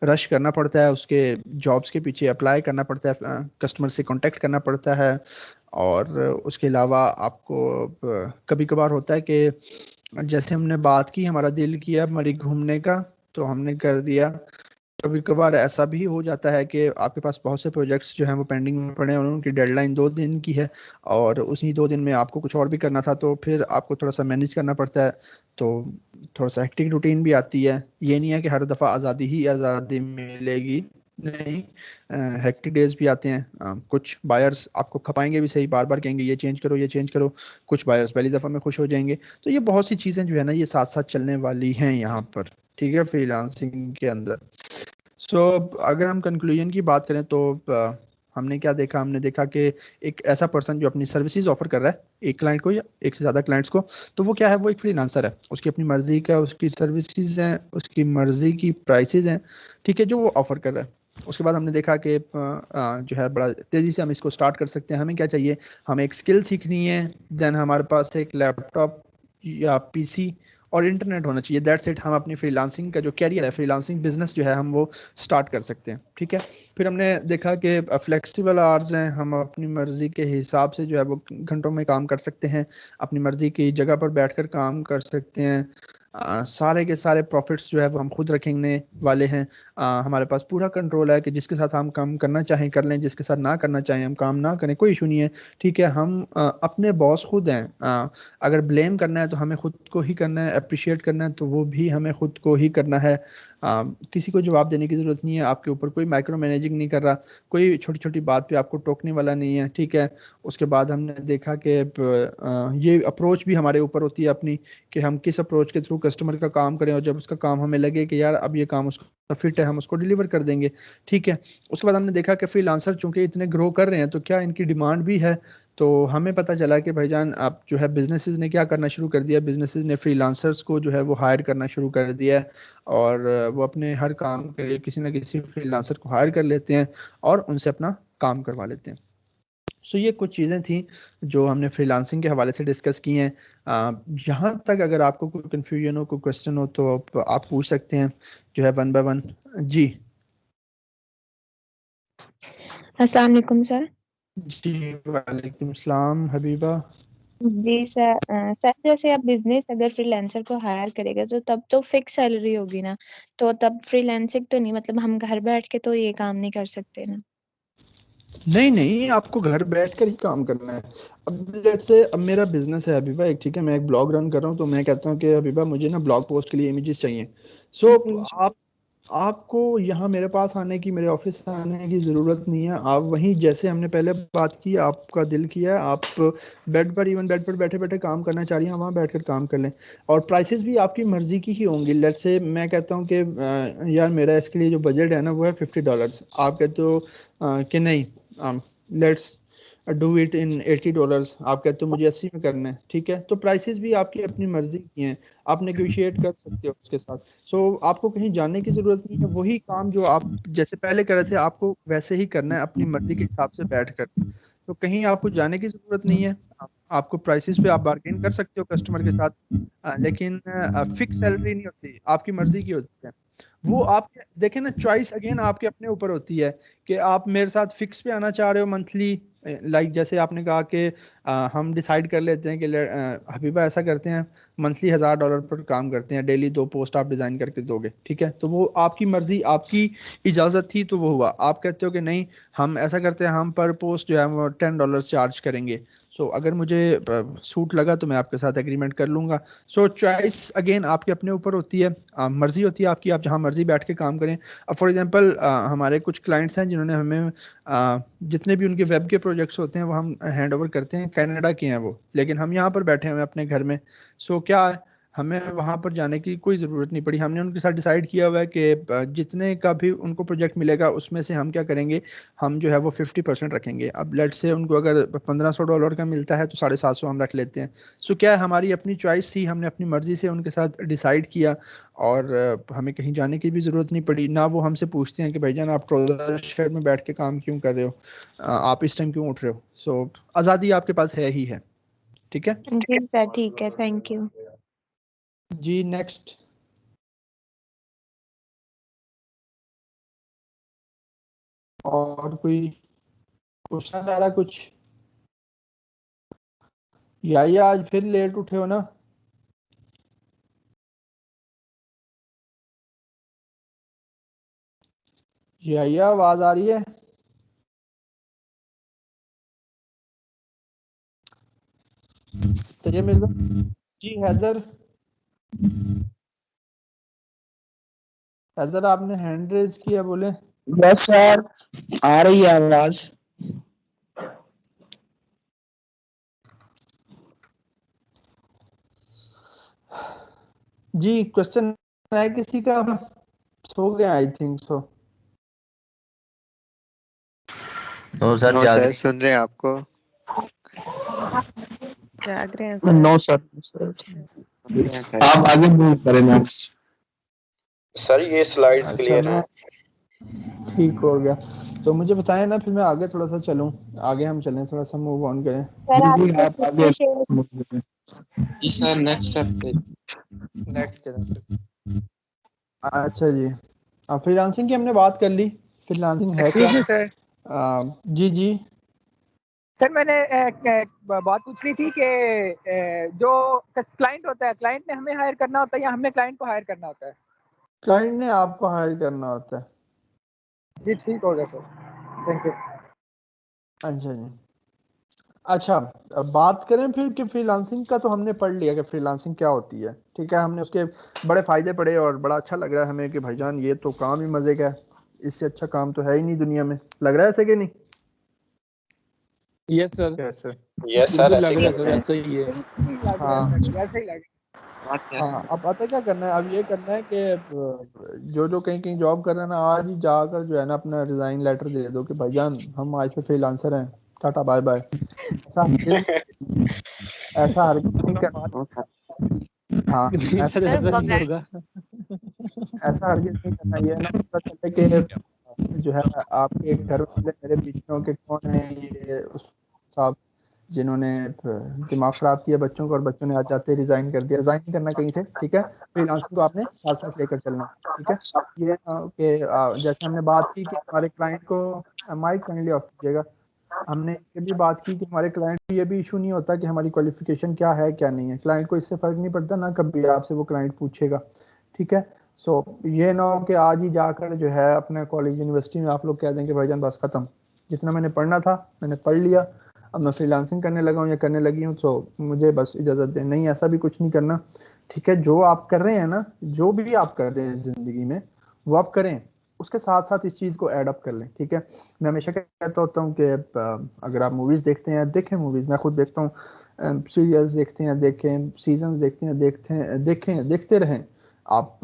रश करना पड़ता है, उसके जॉब्स के पीछे अप्लाई करना पड़ता है, कस्टमर से कांटेक्ट करना पड़ता है। और उसके अलावा आपको कभी कभार होता है कि जैसे हमने बात की, हमारा दिल किया मरी घूमने का तो हमने कर दिया। कभी कभार ऐसा भी हो जाता है कि आपके पास बहुत से प्रोजेक्ट्स जो हैं वो पेंडिंग में पड़े हैं और उनकी डेडलाइन 2 दिन की है, और उसी 2 दिन में आपको कुछ और भी करना था, तो फिर आपको थोड़ा सा मैनेज करना पड़ता है। तो थोड़ा सा हेक्टिक रूटीन भी आती है। ये नहीं है कि हर दफ़ा आज़ादी ही आज़ादी मिलेगी, नहीं, हेक्टिक डेज भी आते हैं। कुछ बायर्स आपको खपाएंगे भी सही, बार बार कहेंगे ये चेंज करो ये चेंज करो। कुछ बायर्स पहली दफ़ा में खुश हो जाएंगे। तो ये बहुत सी चीज़ें जो है ना ये साथ साथ चलने वाली हैं यहाँ पर, ठीक है, फ्रीलांसिंग के अंदर। सो अगर हम कंक्लूजन की बात करें तो हमने क्या देखा, हमने देखा कि एक ऐसा पर्सन जो अपनी सर्विसेज ऑफर कर रहा है एक क्लाइंट को या एक से ज़्यादा क्लाइंट्स को, तो वो क्या है, वो एक फ्रीलांसर है। उसकी अपनी मर्जी का उसकी सर्विसेज हैं, उसकी मर्जी की प्राइसेस हैं, ठीक है, जो वो ऑफर कर रहा है। उसके बाद हमने देखा कि जो है बड़ा तेज़ी से हम इसको स्टार्ट कर सकते हैं। हमें क्या चाहिए, हमें एक स्किल सीखनी है, देन हमारे पास एक लैपटॉप या पीसी और इंटरनेट होना चाहिए। That's it. हम अपनी फ्रीलांसिंग का जो कैरियर है, फ्रीलांसिंग बिजनेस जो है, हम वो स्टार्ट कर सकते हैं। ठीक है। फिर हमने देखा कि फ्लेक्सिबल आवर्स हैं, हम अपनी मर्जी के हिसाब से जो है वो घंटों में काम कर सकते हैं, अपनी मर्जी की जगह पर बैठकर काम कर सकते हैं। सारे के सारे प्रॉफिट्स जो है वो हम खुद रखने वाले हैं। हमारे पास पूरा कंट्रोल है कि जिसके साथ हम काम करना चाहें कर लें, जिसके साथ ना करना चाहें हम काम ना करें, कोई इशू नहीं है। ठीक है। हम अपने बॉस खुद हैं। अगर ब्लेम करना है तो हमें खुद को ही करना है, अप्रिशिएट करना है तो वो भी हमें खुद को ही करना है। किसी को जवाब देने की ज़रूरत नहीं है, आपके ऊपर कोई माइक्रो मैनेजिंग नहीं कर रहा, कोई छोटी छोटी बात पे आपको टोकने वाला नहीं है। ठीक है। उसके बाद हमने देखा कि ये अप्रोच भी हमारे ऊपर होती है अपनी, कि हम किस अप्रोच के थ्रू कस्टमर का काम करें, और जब उसका काम हमें लगे कि यार अब ये काम उसका फिट है, हम उसको डिलीवर कर देंगे। ठीक है। उसके बाद हमने देखा कि फ्रीलांसर चूंकि इतने ग्रो कर रहे हैं तो क्या इनकी डिमांड भी है। तो हमें पता चला कि भाईजान आप जो है बिजनेसेस ने क्या करना शुरू कर दिया, बिजनेसेस ने फ्रीलांसर्स को जो है वो हायर करना शुरू कर दिया है, और वो अपने हर काम के लिए किसी ना किसी फ्रीलांसर को हायर कर लेते हैं और उनसे अपना काम करवा लेते हैं। सो ये कुछ चीज़ें थी जो हमने फ्रीलांसिंग के हवाले से डिस्कस की हैं। यहाँ तक अगर आपको कोई कन्फ्यूजन हो, कोई क्वेश्चन हो तो आप पूछ सकते हैं जो है वन बाय वन। जी अस्सलाम वालेकुम सर। जी वालेकुम सलाम हबीबा। जी सर, सर जैसे आप बिजनेस अगर फ्रीलांसर को हायर करेगा तो तब तो फिक्स सैलरी होगी ना, तो तब फ्रीलांसिंग तो नहीं, मतलब हम घर बैठ के तो ये काम नहीं कर सकते ना। नहीं नहीं, आपको घर बैठ कर ही काम करना है। अब लेट्स से अब मेरा बिजनेस है हबीबा एक, ठीक है, मैं एक ब्लॉग रन कर रहा हूँ, तो मैं कहता हूँ कि हबीबा मुझे ना ब्लॉग पोस्ट के लिए इमेजेस चाहिए। सो जी जी। आपको यहाँ मेरे पास आने की, मेरे ऑफिस आने की ज़रूरत नहीं है। आप वहीं, जैसे हमने पहले बात की, आपका दिल किया, आप बेड पर, इवन बेड पर बैठे बैठे काम करना चाह रही हैं, वहाँ बैठकर काम कर लें। और प्राइसेस भी आपकी मर्ज़ी की ही होंगी। लेट्स से मैं कहता हूँ कि यार मेरा इसके लिए जो बजट है ना वो है $50। आप कहते हो कि नहीं, लेट्स डू इट इन $80, आप कहते हो मुझे 80 में करना है। ठीक है। तो प्राइसेस भी आपकी अपनी मर्जी की हैं, आप नेगोशिएट कर सकते हो उसके साथ। सो आपको कहीं जाने की ज़रूरत नहीं है, वही काम जो आप जैसे पहले कर रहे थे आपको वैसे ही करना है अपनी मर्जी के हिसाब से बैठ कर। तो कहीं आपको जाने की ज़रूरत नहीं है। आपको प्राइसेस पे आप बार्गेन कर सकते हो कस्टमर के साथ, लेकिन फिक्स सैलरी नहीं होती, आपकी मर्जी की होती है। वो आप देखें ना, चॉइस अगेन आपके अपने ऊपर होती है कि आप मेरे साथ फिक्स पे आना चाह रहे हो मंथली। लाइक जैसे आपने कहा कि हम डिसाइड कर लेते हैं कि हबीबा ऐसा करते हैं, मंथली $1000 पर काम करते हैं, डेली 2 पोस्ट आप डिज़ाइन करके दोगे। ठीक है। तो वो आपकी मर्जी, आपकी इजाज़त थी तो वो हुआ। आप कहते हो कि नहीं हम ऐसा करते हैं, हम पर पोस्ट जो है वो $10 चार्ज करेंगे। सो अगर मुझे सूट लगा तो मैं आपके साथ एग्रीमेंट कर लूँगा। सो चॉइस अगेन आपके अपने ऊपर होती है, मर्जी होती है आपकी, आप जहाँ मर्जी बैठ के काम करें। अब फॉर एग्जांपल हमारे कुछ क्लाइंट्स हैं जिन्होंने हमें जितने भी उनके वेब के प्रोजेक्ट्स होते हैं वो हम हैंड ओवर करते हैं, कनाडा के हैं वो, लेकिन हम यहाँ पर बैठे हुए हैं अपने घर में। सो क्या हमें वहाँ पर जाने की कोई ज़रूरत नहीं पड़ी। हमने उनके साथ डिसाइड किया हुआ है कि जितने का भी उनको प्रोजेक्ट मिलेगा उसमें से हम क्या करेंगे, हम जो है वो 50% रखेंगे। अब लेट से उनको अगर $1500 का मिलता है तो 750 हम रख लेते हैं। सो क्या है, हमारी अपनी चॉइस थी, हमने अपनी मर्जी से उनके साथ डिसाइड किया और हमें कहीं जाने की भी ज़रूरत नहीं पड़ी। ना वो हमसे पूछते हैं कि भाईजान आप ट्राउजर शर्ट में बैठ के काम क्यों कर रहे हो, आप इस टाइम क्यों उठ रहे हो। सो आज़ादी आपके पास है ही है। ठीक है जी सर, ठीक है, थैंक यू। जी। नेक्स्ट। और कोई पूछना चाह रहा कुछ? या आज फिर लेट उठे हो ना? या आवाज आ रही है? तैयब मिर्जा जी। हैदर, हैदर आपने हैंड रेज किया, बोले। बस सर, आ रही है आवाज। जी क्वेश्चन है किसी का? सो गया I think so. No sir, सुन रहे हैं आपको। जाग रहे हैं सर। नो सर, आप आगे मूव करें नेक्स्ट। सर ये स्लाइड्स अच्छा, क्लियर हैं। ठीक हो गया। तो मुझे बताएं ना, फिर मैं आगे थोड़ा सा चलूं, आगे हम चलें, थोड़ा सा मूव ऑन करें। सर आप जी आप आगे शेयर जी सर, नेक्स्ट स्टेप पे नेक्स्ट। अच्छा जी, फ्रीलांसिंग की हमने बात कर ली। फ्रीलांसिंग है क्या? Excuse me sir. जी जी। सर मैंने बात पूछनी थी कि जो क्लाइंट होता है, क्लाइंट ने हमें हायर करना होता है या हमें क्लाइंट को हायर करना होता है? क्लाइंट ने आपको हायर करना होता है। जी ठीक हो गया सर, थैंक यू। अच्छा जी। अच्छा, अब बात करें फिर कि फ्रीलांसिंग का तो हमने पढ़ लिया कि फ्रीलांसिंग क्या होती है। ठीक है, हमने उसके बड़े फ़ायदे पढ़े और बड़ा अच्छा लग रहा है हमें कि भाईजान ये तो काम ही मज़े का है, इससे अच्छा काम तो है ही नहीं दुनिया में। लग रहा है ऐसे कि नहीं? यस सर, कैसे? यस सर, बिल्कुल ऐसे लग रहा है सर, करते हैं। ऐसा ही है। लग रहा हाँ है सर, वैसे ही लग हाँ। अब पता क्या करना है, अब ये करना है कि जो जो कहीं कहीं जॉब कर रहे हैं ना, आज ही जाकर जो है ना अपना रिजाइन लेटर दे दो कि भाईजान हम आज से फ्रीलांसर हैं, टाटा बाय बाय। ऐसा हरगिज़ नहीं करना। हाँ, नहीं सर, सर ऐसा नहीं बगैर होगा। ऐसा हरगिज़ नहीं करना। ये ना पता चले कि जो है आपके घर वाले मेरे पीछे के कौन है, ये उस साहब जिन्होंने दिमाग खराब किया बच्चों को और बच्चों ने आज जाते रिजाइन कर दिया। रिजाइन नहीं करना कहीं से। ठीक है, फ्रीलांसिंग को आपने साथ साथ लेकर चलना। ठीक है, ये कि जैसे हमने बात की कि हमारे क्लाइंट को, माइक काइंडली ऑफ कीजिएगा, हमने ये भी बात की कि हमारे क्लाइंट को ये भी इशू नहीं होता कि हमारी क्वालिफिकेशन क्या है क्या नहीं है। क्लाइंट को इससे फर्क नहीं पड़ता, ना कभी आपसे वो क्लाइंट पूछेगा। ठीक है, सो ये ना हो कि आज ही जाकर जो है अपने कॉलेज यूनिवर्सिटी में आप लोग कह देंगे भाईजान बस खत्म, जितना मैंने पढ़ना था मैंने पढ़ लिया, अब मैं फ्रीलांसिंग करने लगा हूँ या करने लगी हूँ, तो मुझे बस इजाज़त दें। नहीं, ऐसा भी कुछ नहीं करना। ठीक है, जो आप कर रहे हैं ना, जो भी आप कर रहे हैं ज़िंदगी में वो आप करें, उसके साथ साथ इस चीज़ को ऐड अप कर लें। ठीक है, मैं हमेशा कहता होता हूँ कि अगर आप मूवीज़ देखते हैं, देखें मूवीज़, मैं खुद देखता हूँ, सीरियल्स देखते हैं, देखें, सीजन्स देखते हैं, देखते रहें। आप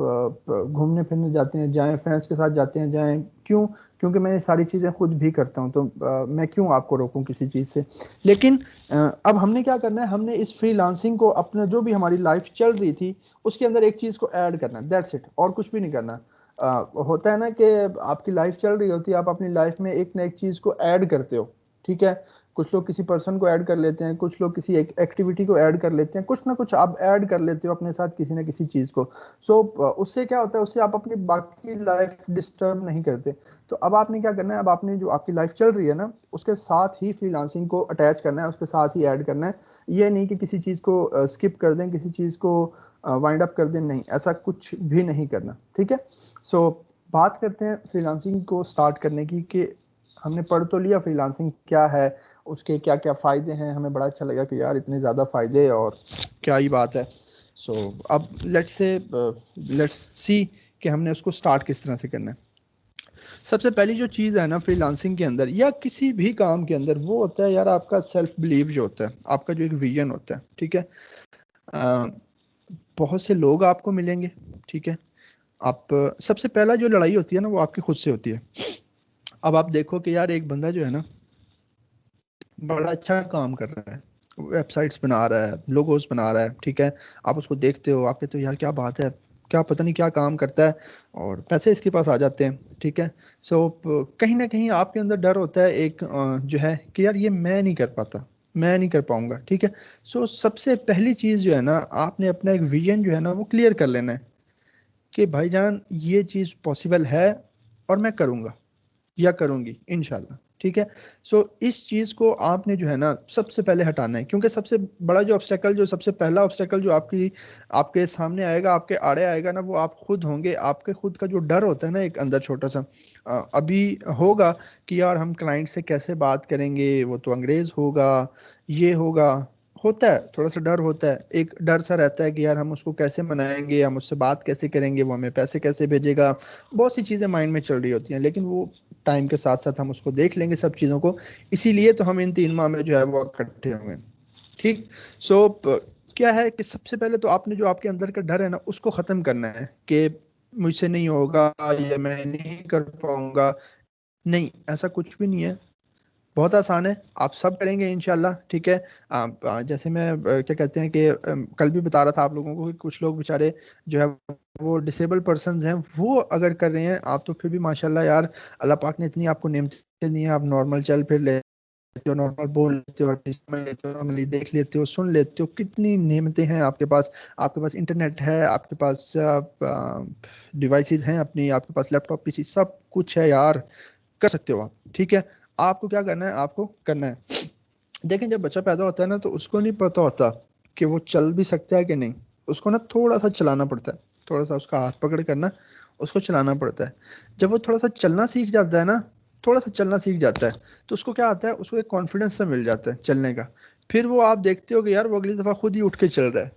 घूमने फिरने जाते हैं, जाएं, फ्रेंड्स के साथ जाते हैं, जाएं। क्यों? क्योंकि मैं ये सारी चीज़ें खुद भी करता हूँ, तो मैं क्यों आपको रोकूं किसी चीज़ से। लेकिन अब हमने क्या करना है, हमने इस फ्रीलांसिंग को अपना जो भी हमारी लाइफ चल रही थी उसके अंदर एक चीज़ को ऐड करना है, दैट्स इट, और कुछ भी नहीं करना। होता है ना कि आपकी लाइफ चल रही होती है, आप अपनी लाइफ में एक ना एक चीज़ को ऐड करते हो। ठीक है, कुछ लोग किसी पर्सन को ऐड कर लेते हैं, कुछ लोग किसी एक एक्टिविटी को ऐड कर लेते हैं, कुछ ना कुछ आप ऐड कर लेते हो अपने साथ किसी ना किसी चीज़ को। सो उससे क्या होता है, उससे आप अपनी बाकी लाइफ डिस्टर्ब नहीं करते। तो अब आपने क्या करना है, अब आपने जो आपकी लाइफ चल रही है ना उसके साथ ही फ्रीलांसिंग को अटैच करना है, उसके साथ ही ऐड करना है। ये नहीं कि किसी चीज़ को स्किप कर दें, किसी चीज़ को वाइंड अप कर दें, नहीं, ऐसा कुछ भी नहीं करना। ठीक है, सो बात करते हैं फ्रीलांसिंग को स्टार्ट करने की कि हमने पढ़ तो लिया फ्रीलांसिंग क्या है, उसके क्या क्या फ़ायदे हैं, हमें बड़ा अच्छा लगा कि यार इतने ज़्यादा फ़ायदे और क्या ही बात है। सो अब लेट्स सी कि हमने उसको स्टार्ट किस तरह से करना है। सबसे पहली जो चीज़ है ना फ्रीलांसिंग के अंदर या किसी भी काम के अंदर, वो होता है यार आपका सेल्फ बिलीव जो होता है, आपका जो एक विजन होता है, ठीक है। बहुत से लोग आपको मिलेंगे, ठीक है। आप सबसे पहला जो लड़ाई होती है ना वो आपकी खुद से होती है। अब आप देखो कि यार एक बंदा जो है ना बड़ा अच्छा काम कर रहा है, वेबसाइट्स बना रहा है, लोगोस बना रहा है, ठीक है। आप उसको देखते हो, आप कहते हो यार क्या बात है, क्या पता नहीं क्या काम करता है, और पैसे इसके पास आ जाते हैं, ठीक है। सो कहीं ना कहीं आपके अंदर डर होता है एक जो है कि यार ये मैं नहीं कर पाता, मैं नहीं कर पाऊंगा, ठीक है। सो सबसे पहली चीज़ जो है ना, आपने अपना एक विजन जो है ना वो क्लियर कर लेना है कि भाईजान ये चीज़ पॉसिबल है और मैं करूँगा या करूँगी इंशाल्लाह, ठीक है। सो इस चीज़ को आपने जो है ना सबसे पहले हटाना है, क्योंकि सबसे बड़ा जो ऑब्स्टेकल, जो सबसे पहला ऑब्स्टेकल जो आपके सामने आएगा, आपके आड़े आएगा ना, वो आप खुद होंगे। आपके खुद का जो डर होता है ना एक अंदर छोटा सा अभी होगा कि यार हम क्लाइंट से कैसे बात करेंगे, वो तो अंग्रेज़ होगा, ये होगा, होता है थोड़ा सा डर होता है, एक डर सा रहता है कि यार हम उसको कैसे मनाएंगे, हम उससे बात कैसे करेंगे, वो हमें पैसे कैसे भेजेगा, बहुत सी चीज़ें माइंड में चल रही होती हैं। लेकिन वो टाइम के साथ साथ हम उसको देख लेंगे सब चीज़ों को, इसीलिए तो हम इन 3 माह में जो है वो इकट्ठे हुए, ठीक। सो क्या है कि सबसे पहले तो आपने जो आपके अंदर का डर है ना उसको ख़त्म करना है कि मुझसे नहीं होगा या मैं नहीं कर पाऊंगा। नहीं, ऐसा कुछ भी नहीं है, बहुत आसान है, आप सब करेंगे इंशाल्लाह, ठीक है। जैसे मैं क्या कहते हैं कि कल भी बता रहा था आप लोगों को कि कुछ लोग बेचारे जो है वो डिसेबल पर्सन्स हैं, वो अगर कर रहे हैं, आप तो फिर भी माशाल्लाह यार अल्लाह पाक ने इतनी आपको नेमतें दी हैं, आप नॉर्मल चल फिर लेते हो, नॉर्मल बोल लेते हो, समझ लेते हो, नॉर्मली देख लेते हो, सुन लेते हो, कितनी नेमतें हैं आपके पास। आपके पास इंटरनेट है, आपके पास डिवाइसेस हैं अपनी, आपके पास लैपटॉप पीसी सब कुछ है यार, कर सकते हो आप, ठीक है। आपको क्या करना है, आपको करना है, देखें जब बच्चा पैदा होता है ना तो उसको नहीं पता होता कि वो चल भी सकता है कि नहीं, उसको ना थोड़ा सा चलाना पड़ता है, थोड़ा सा उसका हाथ पकड़ करना उसको चलाना पड़ता है। जब वो थोड़ा सा चलना सीख जाता है ना, थोड़ा सा चलना सीख जाता है, तो उसको क्या आता है, उसको एक कॉन्फिडेंस सा मिल जाता है चलने का। फिर वो आप देखते हो कि यार वो अगली दफ़ा खुद ही उठ के चल रहा है।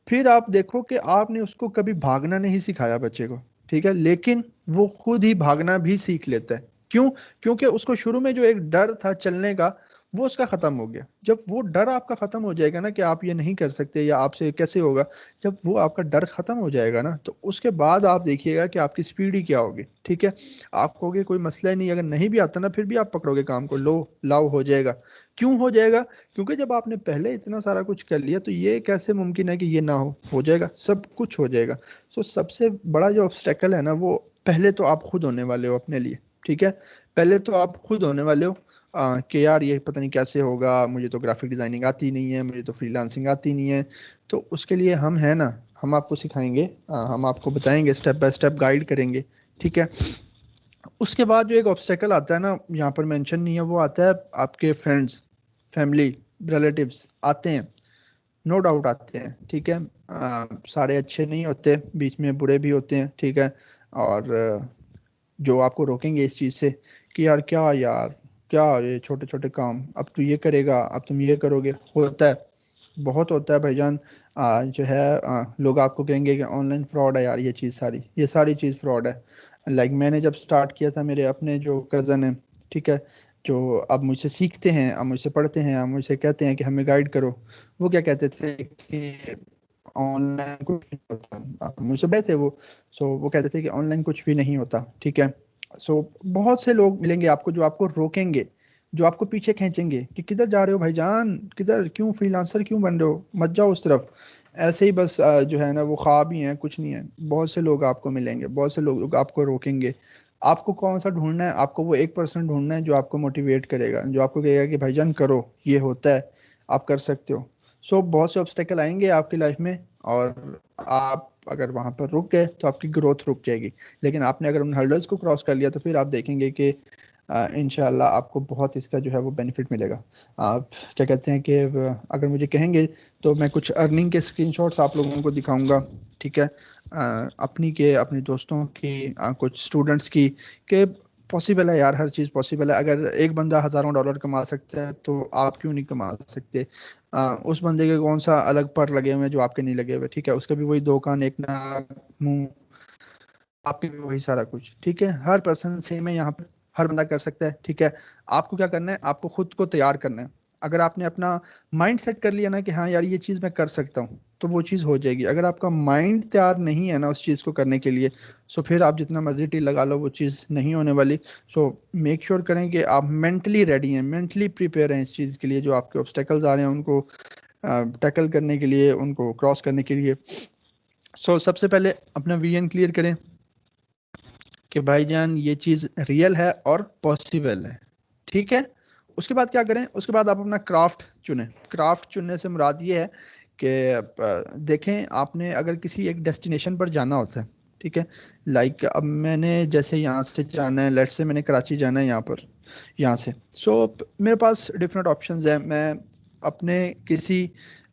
फिर आप देखो कि आपने उसको कभी भागना नहीं सिखाया बच्चे को, ठीक है, लेकिन वो खुद ही भागना भी सीख लेता है। क्यों? क्योंकि उसको शुरू में जो एक डर था चलने का वो उसका खत्म हो गया। जब वो डर आपका खत्म हो जाएगा ना कि आप ये नहीं कर सकते या आपसे कैसे होगा, जब वो आपका डर खत्म हो जाएगा ना तो उसके बाद आप देखिएगा कि आपकी स्पीड ही क्या होगी, ठीक है। आप कहोगे कोई मसला ही नहीं, अगर नहीं भी आता ना फिर भी आप पकड़ोगे काम को, लो लाओ हो जाएगा। क्यों हो जाएगा? क्योंकि जब आपने पहले इतना सारा कुछ कर लिया तो ये कैसे मुमकिन है कि ये ना हो जाएगा, सब कुछ हो जाएगा। सो सबसे बड़ा जो ऑब्स्टेकल है ना वो पहले तो आप खुद होने वाले हो अपने लिए, ठीक है। पहले तो आप खुद होने वाले हो कि यार ये पता नहीं कैसे होगा, मुझे तो ग्राफिक डिजाइनिंग आती नहीं है, मुझे तो फ्रीलांसिंग आती नहीं है। तो उसके लिए हम है ना, हम आपको सिखाएंगे, हम आपको बताएंगे, स्टेप बाय स्टेप गाइड करेंगे, ठीक है। उसके बाद जो एक ऑब्स्टेकल आता है ना, यहाँ पर मेंशन नहीं है, वो आता है आपके फ्रेंड्स, फैमिली, रिलेटिव्स आते हैं, नो डाउट आते हैं, ठीक है। सारे अच्छे नहीं होते, बीच में बुरे भी होते हैं, ठीक है। और जो आपको रोकेंगे इस चीज़ से कि यार क्या ये छोटे छोटे काम, अब तू ये करेगा, अब तुम ये करोगे, होता है, बहुत होता है भाईजान। जो है लोग आपको कहेंगे कि ऑनलाइन फ्रॉड है यार, ये सारी चीज़ फ्रॉड है। लाइक मैंने जब स्टार्ट किया था, मेरे अपने जो कज़न हैं, ठीक है, जो अब मुझसे सीखते हैं, अब मुझसे पढ़ते हैं, अब मुझसे कहते हैं कि हमें गाइड करो, वो क्या कहते थे कि ऑनलाइन कुछ नहीं होता, मुझसे बड़े थे वो। सो वो कहते थे कि ऑनलाइन कुछ भी नहीं होता, ठीक है। सो बहुत से लोग मिलेंगे आपको जो आपको रोकेंगे, जो आपको पीछे खींचेंगे कि किधर जा रहे हो भाईजान, किधर, क्यों फ्रीलांसर क्यों बन रहे हो, मत जाओ उस तरफ। ऐसे ही बस जो है ना वो ख्वाब ही है, कुछ नहीं है। बहुत से लोग आपको मिलेंगे, बहुत से लोग आपको रोकेंगे। आपको कौन सा ढूंढना है? आपको वो 1% ढूंढना है जो आपको मोटिवेट करेगा, जो आपको कहेगा कि भाईजान करो, ये होता है, आप कर सकते हो। सो बहुत से ऑब्स्टेकल आएंगे आपकी लाइफ में, और आप अगर वहाँ पर रुक गए तो आपकी ग्रोथ रुक जाएगी। लेकिन आपने अगर उन हर्डल्स को क्रॉस कर लिया तो फिर आप देखेंगे कि इंशाल्लाह आपको बहुत इसका जो है वो बेनिफिट मिलेगा। आप क्या कहते हैं कि अगर मुझे कहेंगे तो मैं कुछ अर्निंग के स्क्रीनशॉट्स आप लोगों को दिखाऊंगा, ठीक है, अपनी के अपने दोस्तों की, कुछ स्टूडेंट्स की, कि पॉसिबल है यार, हर चीज़ पॉसिबल है। अगर एक बंदा हज़ारों डॉलर कमा सकता है तो आप क्यों नहीं कमा सकते? उस बंदे के कौन सा अलग पर लगे हुए हैं जो आपके नहीं लगे हुए, ठीक है? उसका भी वही 2 कान 1 नाक मुंह, आपके भी वही सारा कुछ, ठीक है? हर पर्सन सेम है यहाँ पर, हर बंदा कर सकता है, ठीक है? आपको क्या करना है, आपको खुद को तैयार करना है। अगर आपने अपना माइंड सेट कर लिया ना कि हाँ यार ये चीज़ मैं कर सकता हूँ, तो वो चीज़ हो जाएगी। अगर आपका माइंड तैयार नहीं है ना उस चीज़ को करने के लिए, सो फिर आप जितना मर्जी टी लगा लो, वो चीज़ नहीं होने वाली। सो मेक श्योर करें कि आप मेंटली रेडी हैं, मेंटली प्रिपेयर हैं इस चीज़ के लिए। जो आपके ऑब्स्टेकल्स आ रहे हैं उनको टैकल करने के लिए, उनको क्रॉस करने के लिए। सो सबसे पहले अपना विजन क्लियर करें कि भाईजान ये चीज़ रियल है और पॉसिबल है, ठीक है? उसके बाद क्या करें, उसके बाद आप अपना क्राफ्ट चुनें। क्राफ्ट चुनने से मुराद ये है कि देखें, आपने अगर किसी एक डेस्टिनेशन पर जाना होता है, ठीक है? लाइक अब मैंने जैसे यहाँ से जाना है, लेट्स से मैंने कराची जाना है यहाँ पर, यहाँ से। सो मेरे पास डिफरेंट ऑप्शंस हैं। मैं अपने किसी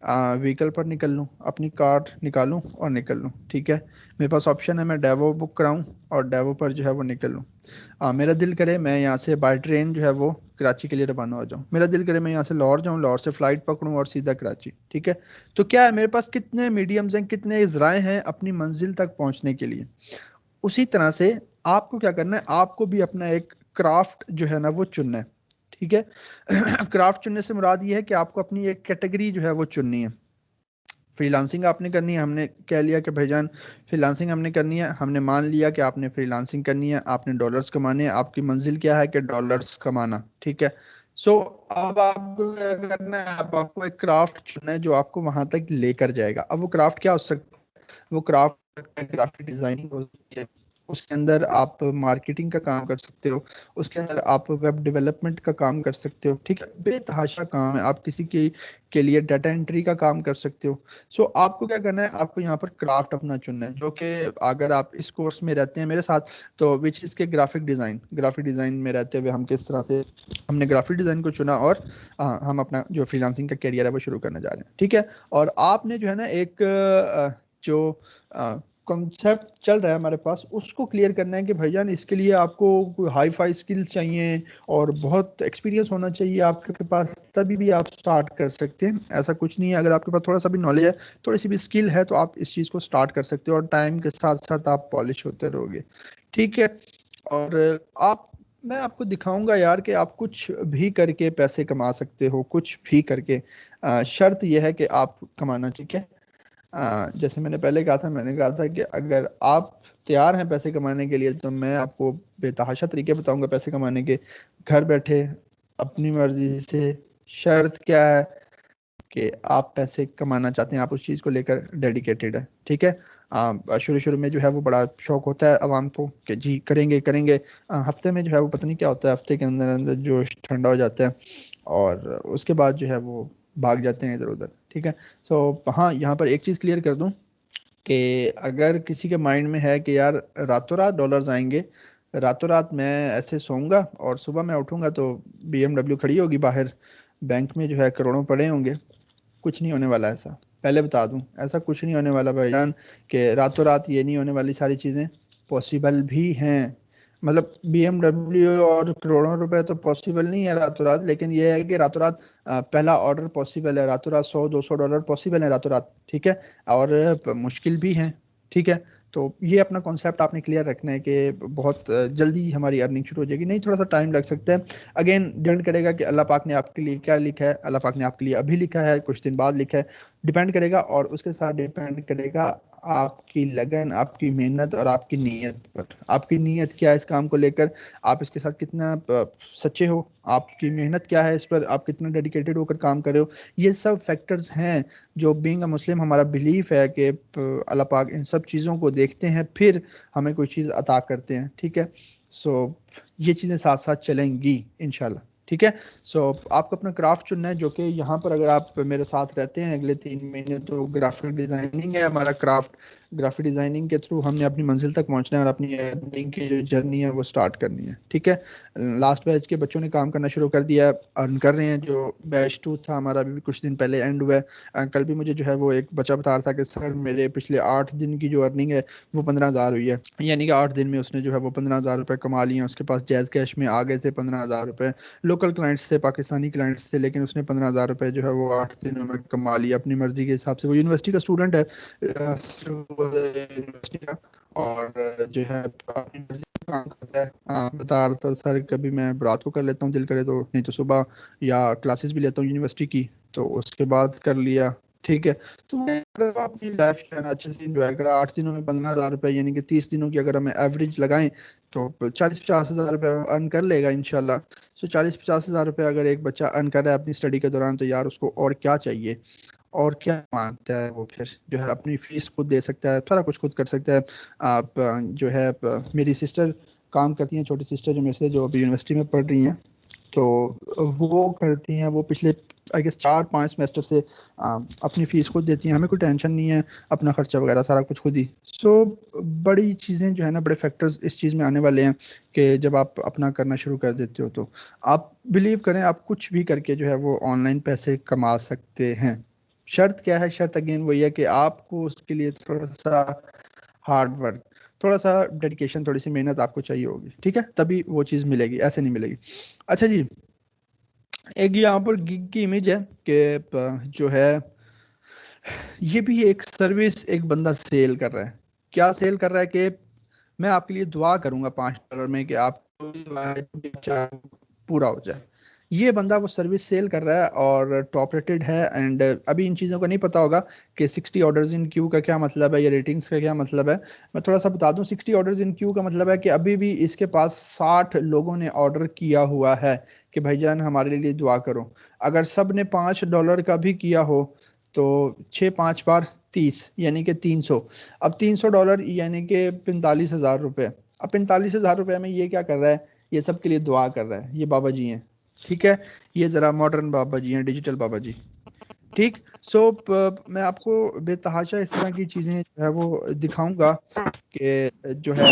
व्हीकल पर निकल लूँ, अपनी कार निकालूँ और निकल लूँ, ठीक है? मेरे पास ऑप्शन है मैं डेवो बुक कराऊँ और डेवो पर जो है वो निकल लूँ। मेरा दिल करे मैं यहाँ से बाय ट्रेन जो है वो कराची के लिए रवाना हो जाऊँ। मेरा दिल करे मैं यहाँ से लाहौर जाऊँ, लाहौर से फ़्लाइट पकड़ूँ और सीधा कराची, ठीक है? तो क्या है, मेरे पास कितने मीडियम्स हैं, कितने ज़राए हैं अपनी मंजिल तक पहुँचने के लिए। उसी तरह से आपको क्या करना है, आपको भी अपना एक क्राफ्ट जो है ना वो चुनना है, ठीक है? क्राफ्ट चुनने से मुराद ये है कि आपको अपनी एक कैटेगरी जो है वो चुननी है। फ्रीलांसिंग आपने करनी है, हमने कह लिया कि भाईजान फ्रीलांसिंग हमने करनी है, हमने मान लिया कि आपने फ्रीलांसिंग करनी है, आपने डॉलर्स कमाने हैं, आपकी मंजिल क्या है कि डॉलर्स कमाना, ठीक है? सो अब आपको क्या करना है, आपको एक क्राफ्ट चुनना है जो आपको वहां तक लेकर जाएगा। अब वो क्राफ्ट क्या हो सकता है? वो क्राफ्ट ग्राफिक डिजाइनिंग होती है, उसके अंदर आप मार्केटिंग का काम कर सकते हो, उसके अंदर आप वेब डेवलपमेंट का काम कर सकते हो, ठीक है? बेतहाशा काम है। आप किसी के लिए डाटा एंट्री का काम कर सकते हो। सो आपको क्या करना है, आपको यहाँ पर क्राफ्ट अपना चुनना है, जो कि अगर आप इस कोर्स में रहते हैं मेरे साथ, तो विच इज़ के ग्राफिक डिज़ाइन में रहते हुए हम किस तरह से हमने ग्राफिक डिज़ाइन को चुना और हम अपना जो फ्रीलांसिंग का करियर है वो शुरू करने जा रहे हैं, ठीक है? और आपने जो है ना एक जो कॉन्सेप्ट चल रहा है हमारे पास, उसको क्लियर करना है कि भाईजान इसके लिए आपको कोई हाई फाई स्किल्स चाहिए और बहुत एक्सपीरियंस होना चाहिए आपके पास, तभी भी आप स्टार्ट कर सकते हैं। ऐसा कुछ नहीं है। अगर आपके पास थोड़ा सा भी नॉलेज है, थोड़ी सी भी स्किल है, तो आप इस चीज़ को स्टार्ट कर सकते हो और टाइम के साथ साथ आप पॉलिश होते रहोगे, ठीक है? और मैं आपको दिखाऊंगा यार कि आप कुछ भी करके पैसे कमा सकते हो, कुछ भी करके। शर्त यह है कि आप कमाना, ठीक है? जैसे मैंने पहले कहा था, मैंने कहा था कि अगर आप तैयार हैं पैसे कमाने के लिए, तो मैं आपको बेतहाशा तरीके बताऊंगा पैसे कमाने के, घर बैठे अपनी मर्जी से। शर्त क्या है कि आप पैसे कमाना चाहते हैं, आप उस चीज़ को लेकर डेडिकेटेड है, ठीक है? शुरू शुरू में जो है वो बड़ा शौक होता है आवाम को कि जी करेंगे करेंगे। हफ्ते में जो है वो पता नहीं क्या होता है, हफ्ते के अंदर अंदर जोश ठंडा हो जाता है और उसके बाद जो है वो भाग जाते हैं इधर उधर, ठीक है? सो हाँ, यहाँ पर एक चीज़ क्लियर कर दूँ कि अगर किसी के माइंड में है कि यार रातों रात डॉलर्स आएंगे, रातों रात मैं ऐसे सोऊंगा और सुबह मैं उठूंगा तो BMW खड़ी होगी बाहर, बैंक में जो है करोड़ों पड़े होंगे, कुछ नहीं होने वाला ऐसा। पहले बता दूं, ऐसा कुछ नहीं होने वाला भाईजान, कि रातों रात ये नहीं होने वाली। सारी चीज़ें पॉसिबल भी हैं। मतलब BMW और करोड़ों रुपए तो पॉसिबल नहीं है रातों रात, लेकिन ये है कि रातों रात पहला ऑर्डर पॉसिबल है, रातों रात 100-200 डॉलर पॉसिबल है रातों रात, ठीक है? और मुश्किल भी है, ठीक है? तो ये अपना कॉन्सेप्ट आपने क्लियर रखना है कि बहुत जल्दी हमारी अर्निंग शुरू हो जाएगी, नहीं थोड़ा सा टाइम लग सकता है। अगेन डिपेंड करेगा कि अल्लाह पाक ने आपके लिए क्या लिखा है, अल्लाह पाक ने आपके लिए अभी लिखा है, कुछ दिन बाद लिखा है, डिपेंड करेगा। और उसके साथ डिपेंड करेगा आपकी लगन, आपकी मेहनत और आपकी नीयत पर। आपकी नीयत क्या है इस काम को लेकर, आप इसके साथ कितना सच्चे हो, आपकी मेहनत क्या है इस पर, आप कितना डेडिकेटेड होकर काम कर रहे हो। ये सब फैक्टर्स हैं जो बीइंग अ मुस्लिम हमारा बिलीफ है कि अल्लाह पाक इन सब चीज़ों को देखते हैं, फिर हमें कोई चीज़ अता करते हैं, ठीक है? सो ये चीज़ें साथ साथ चलेंगी इंशाल्लाह, ठीक है। सो आपको अपना क्राफ्ट चुनना है, जो कि यहाँ पर अगर आप मेरे साथ रहते हैं अगले 3 महीने तो ग्राफिक डिज़ाइनिंग है हमारा क्राफ्ट। ग्राफिक डिज़ाइनिंग के थ्रू हमने अपनी मंजिल तक पहुँचना है और अपनी अर्निंग की जो जर्नी है वो स्टार्ट करनी है। ठीक है। लास्ट बैच के बच्चों ने काम करना शुरू कर दिया है, अर्न कर रहे हैं। जो बैच 2 था हमारा अभी भी कुछ दिन पहले एंड हुआ है। कल भी मुझे जो है वो एक बच्चा बता रहा था कि सर मेरे पिछले 8 दिन की जो अर्निंग है वो 15,000 हुई है, यानी कि 8 दिन में उसने जो है वो 15,000 रुपये कमा लिए हैं। उसके पास जैज़ कैश में आ गए थे 15,000 रुपये, लोकल क्लाइंट्स थे, पाकिस्तानी क्लाइंट्स थे, लेकिन उसने 15,000 रुपये जो है वो 8 दिनों में कमा लिया अपनी मर्जी के हिसाब से। वो यूनिवर्सिटी का स्टूडेंट है, यूनिवर्सिटी का, और जो है अपनी मर्जी से काम करता है। बता रहा था सर कभी मैं रात को कर लेता हूँ दिल करे तो, नहीं तो सुबह, या क्लासेस भी लेता हूँ यूनिवर्सिटी की तो उसके बाद कर लिया। ठीक है। तो मैं अगर अपनी लाइफ जो है ना अच्छे से इंजॉय करा, 8 दिनों में 15,000 रुपये यानी कि 30 दिनों की अगर हमें एवरेज लगाएं तो 40-50 हज़ार रुपये अर्न कर लेगा इंशाल्लाह। सो 40-50 हज़ार रुपये अगर एक बच्चा अर्न कर रहा है अपनी स्टडी के दौरान तो यार उसको और क्या चाहिए, और क्या मांगता है वो। फिर जो है अपनी फीस खुद दे सकता है, सारा कुछ खुद कर सकता है। आप जो है मेरी सिस्टर काम करती हैं, छोटी सिस्टर जो मेरे से, जो अभी यूनिवर्सिटी में पढ़ रही हैं, तो वो करती हैं, वो पिछले आई गेस 4-5 सेमेस्टर से अपनी फ़ीस खुद देती हैं, हमें कोई टेंशन नहीं है, अपना खर्चा वगैरह सारा कुछ खुद ही। सो बड़ी चीज़ें जो है ना, बड़े फैक्टर्स इस चीज़ में आने वाले हैं कि जब आप अपना करना शुरू कर देते हो तो आप बिलीव करें आप कुछ भी करके जो है वो ऑनलाइन पैसे कमा सकते हैं। शर्त क्या है? शर्त अगेन वही है कि आपको उसके लिए थोड़ा सा हार्ड वर्क, थोड़ा सा डेडिकेशन, थोड़ी सी मेहनत आपको चाहिए होगी। ठीक है, तभी वो चीज़ मिलेगी, ऐसे नहीं मिलेगी। अच्छा जी, एक यहाँ पर गिग की इमेज है कि जो है ये भी एक सर्विस एक बंदा सेल कर रहा है। क्या सेल कर रहा है कि मैं आपके लिए दुआ करूंगा $5 में कि आपको पूरा हो जाए। ये बंदा वो सर्विस सेल कर रहा है और टॉप रेटेड है। एंड अभी इन चीज़ों को नहीं पता होगा कि 60 ऑर्डर्स इन क्यू का क्या मतलब है या रेटिंग्स का क्या मतलब है। मैं थोड़ा सा बता दूं, 60 ऑर्डर्स इन क्यू का मतलब है कि अभी भी इसके पास 60 लोगों ने ऑर्डर किया हुआ है कि भाईजान हमारे लिए दुआ करो। अगर सब ने $5 का भी किया हो तो 6-5 बार 30 यानी कि 300। अब $300 यानी कि 45,000 रुपये। अब 45,000 रुपये में ये क्या कर रहा है? ये सब के लिए दुआ कर रहा है। ये बाबा जी हैं, ठीक है, ये ज़रा मॉडर्न बाबा जी हैं, डिजिटल बाबा जी। ठीक। सो मैं आपको बेतहाशा इस तरह की चीज़ें जो है वो दिखाऊंगा कि जो है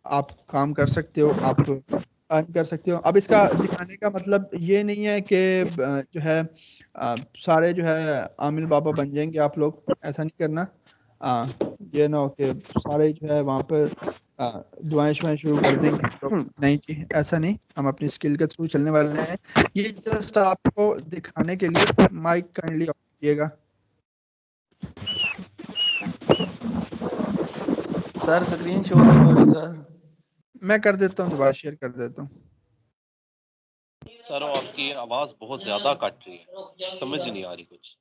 आप काम कर सकते हो, आप अर्न कर सकते हो। अब इसका दिखाने का मतलब ये नहीं है कि जो है सारे जो है आमिल बाबा बन जाएंगे आप लोग, ऐसा नहीं करना। ये ना हो कि सारे जो है वहाँ पर दुआएं शुआएं शुरू कर देंगे तो नहीं जी, ऐसा नहीं। हम अपनी स्किल के थ्रू चलने वाले हैं। ये जस्ट आपको दिखाने के लिए। माइक काइंडली ऑफ कीजिएगा। सर स्क्रीन शो नहीं हो रही सर। मैं कर देता हूँ, दोबारा शेयर कर देता हूँ। सर आपकी आवाज बहुत ज्यादा कट रही है, समझ नहीं आ रही कुछ।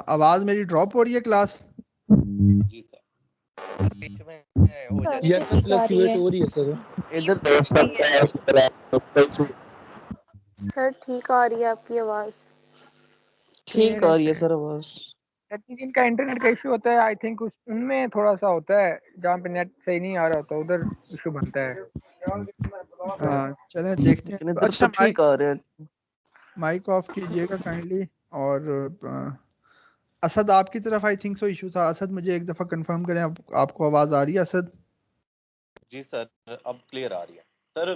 आवाज मेरी ड्रॉप हो रही है क्लास? जी सर, बीच में हो जाती ये तो फ्लक्चुएट हो रही है सर। इधर सर ठीक आ रही है आपकी आवाज। ठीक आ रही है सर आवाज। जिनका इंटरनेट का इशू होता है आई थिंक उनमें थोड़ा सा होता है, जहाँ पे नेट सही नहीं आ रहा होता उधर इशू बनता है। चलें देखते हैं। इधर अच्छा, तो ठीक आ रहा है। माइक ऑफ कीजिएगा काइंडली। और असद आपकी तरफ आई थिंक सो इशू था। असद मुझे एक दफ़ा कंफर्म करें, आपको आवाज़ आ रही है असद? जी सर अब क्लियर आ रही है। सर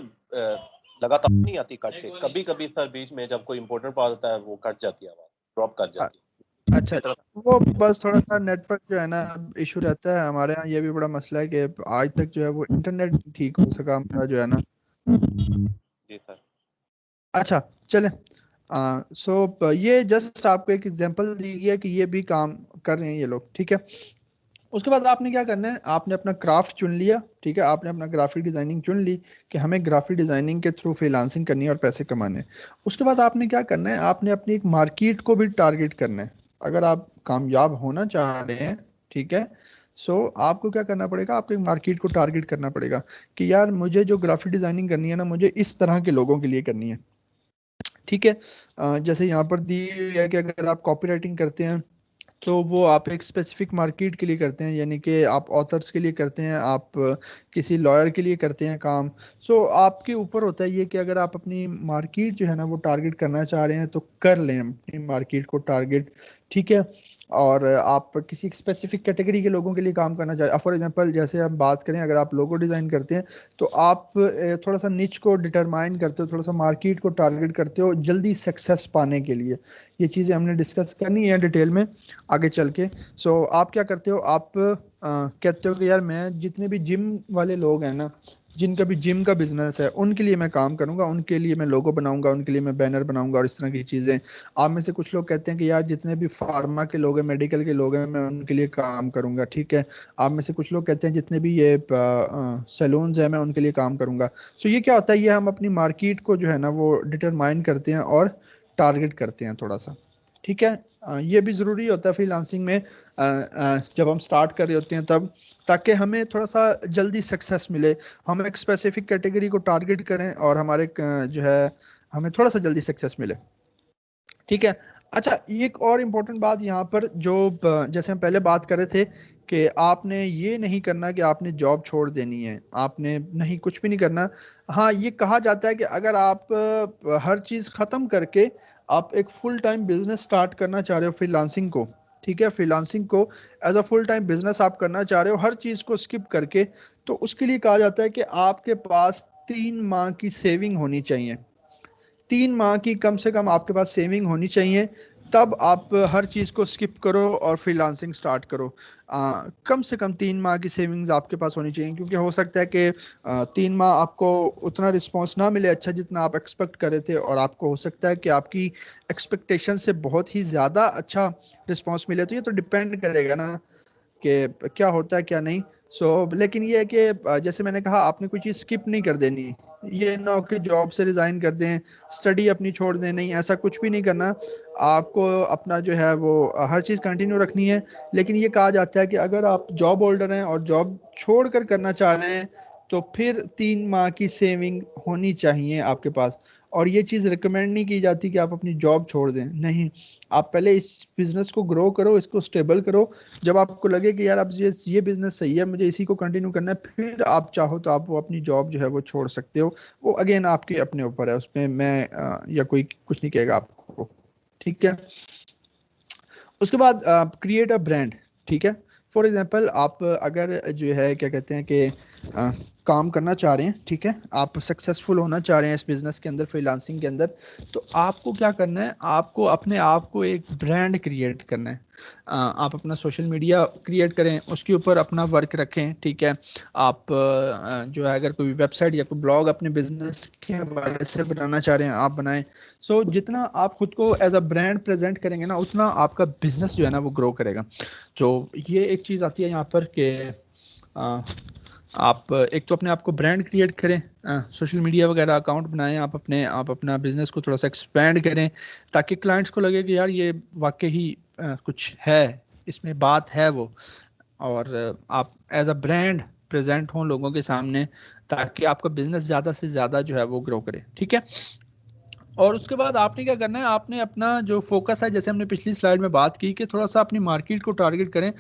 लगातार नहीं आती, कट के कभी कभी सर बीच में जब कोई इम्पोर्टेंट बात होता है वो कट जाती है, आवाज ड्रॉप कर जाती है। अच्छा, वो बस थोड़ा सा नेट पर जो है ना इशू रहता है। हमारे यहाँ ये भी बड़ा मसला है कि आज तक जो है वो इंटरनेट ठीक हो सका हमारा जो है ना। जी सर। अच्छा चलें। सो ये जस्ट आपको एक एग्जांपल दी गई है कि ये भी काम कर रहे हैं ये लोग। ठीक है। उसके बाद आपने क्या करना है, आपने अपना क्राफ्ट चुन लिया। ठीक है, आपने अपना ग्राफिक डिज़ाइनिंग चुन ली कि हमें ग्राफिक डिज़ाइनिंग के थ्रू फ्रीलांसिंग करनी है और पैसे कमाने हैं। उसके बाद आपने क्या करना है, आपने अपनी एक मार्केट को भी टारगेट करना है। अगर आप कामयाब होना चाह रहे हैं, ठीक है, सो आपको क्या करना पड़ेगा, आपको एक मार्केट को टारगेट करना पड़ेगा कि यार मुझे जो ग्राफिक डिज़ाइनिंग करनी है ना, मुझे इस तरह के लोगों के लिए करनी है। ठीक है। जैसे यहाँ पर दी हुई है कि अगर आप कॉपी राइटिंग करते हैं तो वो आप एक स्पेसिफिक मार्केट के लिए करते हैं, यानी कि आप ऑथर्स के लिए करते हैं, आप किसी लॉयर के लिए करते हैं काम। सो आपके ऊपर होता है ये कि अगर आप अपनी मार्केट जो है ना वो टारगेट करना चाह रहे हैं तो कर लें अपनी मार्केट को टारगेट, ठीक है। और आप किसी स्पेसिफिक कैटेगरी के लोगों के लिए काम करना चाह रहे हैं, फॉर एग्जांपल जैसे हम बात करें, अगर आप लोगो डिज़ाइन करते हैं तो आप थोड़ा सा निच को डिटरमाइन करते हो, थोड़ा सा मार्केट को टारगेट करते हो जल्दी सक्सेस पाने के लिए। ये चीज़ें हमने डिस्कस करनी है डिटेल में आगे चल के। सो आप क्या करते हो, आप कहते हो कि यार मैं जितने भी जिम वाले लोग हैं ना, जिनका भी जिम का बिजनेस है, उनके लिए मैं काम करूंगा, उनके लिए मैं लोगो बनाऊंगा, उनके लिए मैं बैनर बनाऊंगा और इस तरह की चीज़ें। आप में से कुछ लोग कहते हैं कि यार जितने भी फार्मा के लोग हैं, मेडिकल के लोग हैं, मैं उनके लिए काम करूंगा, ठीक है। आप में से कुछ लोग कहते हैं जितने भी ये सैलून्स हैं मैं उनके लिए काम करूंगा। सो ये क्या होता है, ये हम अपनी मार्केट को जो है ना वो डिटरमाइन करते हैं और टारगेट करते हैं थोड़ा सा, ठीक है। ये भी ज़रूरी होता है फ्रीलांसिंग में जब हम स्टार्ट कर रहे होते हैं तब, ताकि हमें थोड़ा सा जल्दी सक्सेस मिले। हम एक स्पेसिफिक कैटेगरी को टारगेट करें और हमारे जो है हमें थोड़ा सा जल्दी सक्सेस मिले, ठीक है। अच्छा, ये एक और इम्पोर्टेंट बात यहाँ पर जो जैसे हम पहले बात कर रहे थे कि आपने ये नहीं करना कि आपने जॉब छोड़ देनी है, आपने नहीं कुछ भी नहीं करना। हाँ, ये कहा जाता है कि अगर आप हर चीज़ ख़त्म करके आप एक फुल टाइम बिजनेस स्टार्ट करना चाह रहे हो फ्रीलांसिंग को, ठीक है, फ्रीलांसिंग को as a full time business आप करना चाह रहे हो हर चीज़ को स्किप करके, तो उसके लिए कहा जाता है कि आपके पास 3 माह की सेविंग होनी चाहिए। 3 माह की कम से कम आपके पास सेविंग होनी चाहिए, तब आप हर चीज़ को स्किप करो और फ्रीलांसिंग स्टार्ट करो। कम से कम 3 माह की सेविंग्स आपके पास होनी चाहिए, क्योंकि हो सकता है कि 3 माह आपको उतना रिस्पॉन्स ना मिले अच्छा जितना आप एक्सपेक्ट कर रहे थे, और आपको हो सकता है कि आपकी एक्सपेक्टेशन से बहुत ही ज़्यादा अच्छा रिस्पॉन्स मिले। तो ये तो डिपेंड करेगा ना कि क्या होता है क्या नहीं। लेकिन ये है कि जैसे मैंने कहा, आपने कोई चीज़ स्किप नहीं कर देनी। ये ना हो कि जॉब से रिज़ाइन कर दें, स्टडी अपनी छोड़ दें, नहीं, ऐसा कुछ भी नहीं करना। आपको अपना जो है वो हर चीज़ कंटिन्यू रखनी है। लेकिन ये कहा जाता है कि अगर आप जॉब होल्डर हैं और जॉब छोड़ कर करना चाह रहे हैं तो फिर 3 माह की सेविंग होनी चाहिए आपके पास। और ये चीज़ रिकमेंड नहीं की जाती कि आप अपनी जॉब छोड़ दें, नहीं। आप पहले इस बिज़नेस को ग्रो करो, इसको स्टेबल करो। जब आपको लगे कि यार अब ये बिज़नेस सही है, मुझे इसी को कंटिन्यू करना है, फिर आप चाहो तो आप वो अपनी जॉब जो है वो छोड़ सकते हो। वो अगेन आपके अपने ऊपर है, उसमें मैं या कोई कुछ नहीं कहेगा आपको, ठीक है। उसके बाद क्रिएट अ ब्रांड, ठीक है। फॉर एग्जांपल आप अगर जो है क्या कहते हैं कि काम करना चाह रहे हैं, ठीक है, आप सक्सेसफुल होना चाह रहे हैं इस बिज़नेस के अंदर, फ्रीलांसिंग के अंदर, तो आपको क्या करना है, आपको अपने आप को एक ब्रांड क्रिएट करना है। आप अपना सोशल मीडिया क्रिएट करें, उसके ऊपर अपना वर्क रखें, ठीक है। आप जो है अगर कोई वेबसाइट या कोई ब्लॉग अपने बिजनेस के हवाले से बनाना चाह रहे हैं, आप बनाएं। जितना आप खुद को एज अ ब्रांड प्रेजेंट करेंगे ना, उतना आपका बिजनेस जो है ना वो ग्रो करेगा। ये एक चीज़ आती है यहाँ पर कि आप एक तो अपने आप को ब्रांड क्रिएट करें, सोशल मीडिया वगैरह अकाउंट बनाएं, आप अपना बिजनेस को थोड़ा सा एक्सपेंड करें, ताकि क्लाइंट्स को लगे कि यार ये वाकई ही कुछ है, इसमें बात है वो। और आप एज अ ब्रांड प्रेजेंट हों लोगों के सामने, ताकि आपका बिजनेस ज़्यादा से ज़्यादा जो है वो ग्रो करे, ठीक है। और उसके बाद आपने क्या करना है, आपने अपना जो फोकस है, जैसे हमने पिछली स्लाइड में बात की कि थोड़ा सा अपनी मार्केट को टारगेट करें,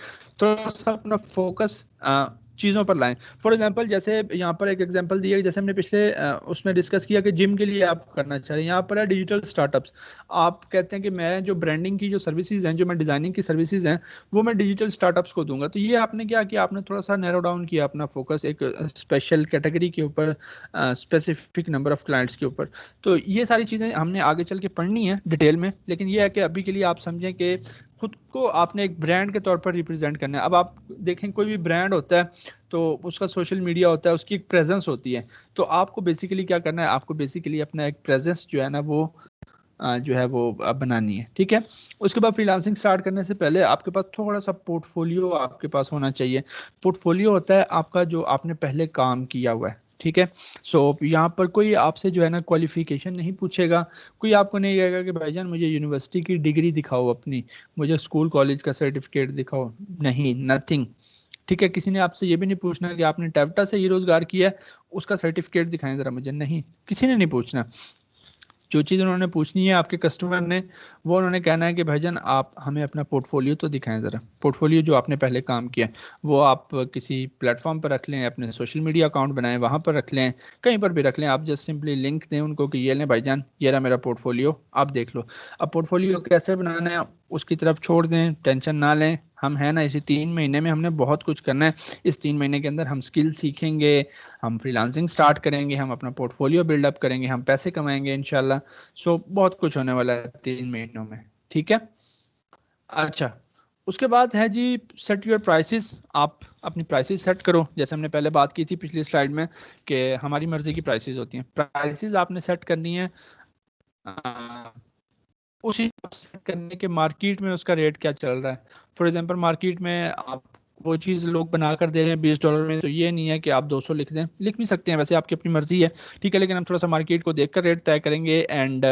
थोड़ा सा अपना फोकस चीज़ों पर लाएं। फॉर एग्जांपल जैसे यहाँ पर एक एग्जांपल दिया, जैसे हमने पिछले उसमें डिस्कस किया कि जिम के लिए आप करना चाह रहे हैं, यहाँ पर है डिजिटल स्टार्टअप्स। आप कहते हैं कि मैं जो ब्रांडिंग की जो सर्विसेज हैं, जो मैं डिज़ाइनिंग की सर्विसेज हैं, वो मैं डिजिटल स्टार्टअप्स को दूंगा। तो ये आपने क्या किया, आपने थोड़ा सा नैरो डाउन किया अपना फोकस एक स्पेशल कैटेगरी के ऊपर, स्पेसिफिक नंबर ऑफ क्लाइंट्स के ऊपर। तो ये सारी चीज़ें हमने आगे चल के पढ़नी है डिटेल में, लेकिन ये है कि अभी के लिए आप समझें कि खुद को आपने एक ब्रांड के तौर पर रिप्रेजेंट करना है। अब आप देखें, कोई भी ब्रांड होता है तो उसका सोशल मीडिया होता है, उसकी एक प्रेजेंस होती है। तो आपको बेसिकली क्या करना है, आपको बेसिकली अपना एक प्रेजेंस जो है ना वो जो है वो बनानी है, ठीक है। उसके बाद फ्रीलांसिंग स्टार्ट करने से पहले आपके पास थोड़ा सा पोर्टफोलियो आपके पास होना चाहिए। पोर्टफोलियो होता है आपका जो आपने पहले काम किया हुआ है, ठीक है। यहाँ पर कोई आपसे जो है ना क्वालिफिकेशन नहीं पूछेगा, कोई आपको नहीं कहेगा कि भाईजान मुझे यूनिवर्सिटी की डिग्री दिखाओ अपनी, मुझे स्कूल कॉलेज का सर्टिफिकेट दिखाओ, नहीं, नथिंग, ठीक है। किसी ने आपसे ये भी नहीं पूछना कि आपने टेप्टा से ये रोजगार किया है, उसका सर्टिफिकेट दिखाएं जरा मुझे, नहीं, किसी ने नहीं पूछना। जो चीज़ उन्होंने पूछनी है आपके कस्टमर ने, वो उन्होंने कहना है कि भाईजान आप हमें अपना पोर्टफोलियो तो दिखाएं ज़रा, पोर्टफोलियो जो आपने पहले काम किया है वो आप किसी प्लेटफॉर्म पर रख लें, अपने सोशल मीडिया अकाउंट बनाएं, वहाँ पर रख लें, कहीं पर भी रख लें, आप जस्ट सिंपली लिंक दें उनको कि ये लें भाईजान, ये रहा मेरा पोर्टफोलियो, आप देख लो। अब पोर्टफोलियो कैसे बनाना है उसकी तरफ छोड़ दें, टेंशन ना लें, हम हैं ना, इसी 3 महीने में हमने बहुत कुछ करना है। इस 3 महीने के अंदर हम स्किल सीखेंगे, हम फ्रीलांसिंग स्टार्ट करेंगे, हम अपना पोर्टफोलियो बिल्डअप करेंगे, हम पैसे कमाएंगे इंशाल्लाह। सो बहुत कुछ होने वाला है 3 महीनों में, ठीक है। अच्छा, उसके बाद है जी सेट योर प्राइसेस। आप अपनी प्राइसेस सेट करो, जैसे हमने पहले बात की थी पिछली स्लाइड में कि हमारी मर्जी की प्राइसेस होती हैं। प्राइसेस आपने सेट करनी है उसी सेट करने के मार्केट में उसका रेट क्या चल रहा है। फॉर एग्जांपल मार्केट में आप वो चीज़ लोग बना कर दे रहे हैं $20 में, तो ये नहीं है कि आप 200 लिख दें, लिख भी सकते हैं, वैसे आपकी अपनी मर्जी है, ठीक है, लेकिन हम थोड़ा सा मार्केट को देखकर रेट तय करेंगे। एंड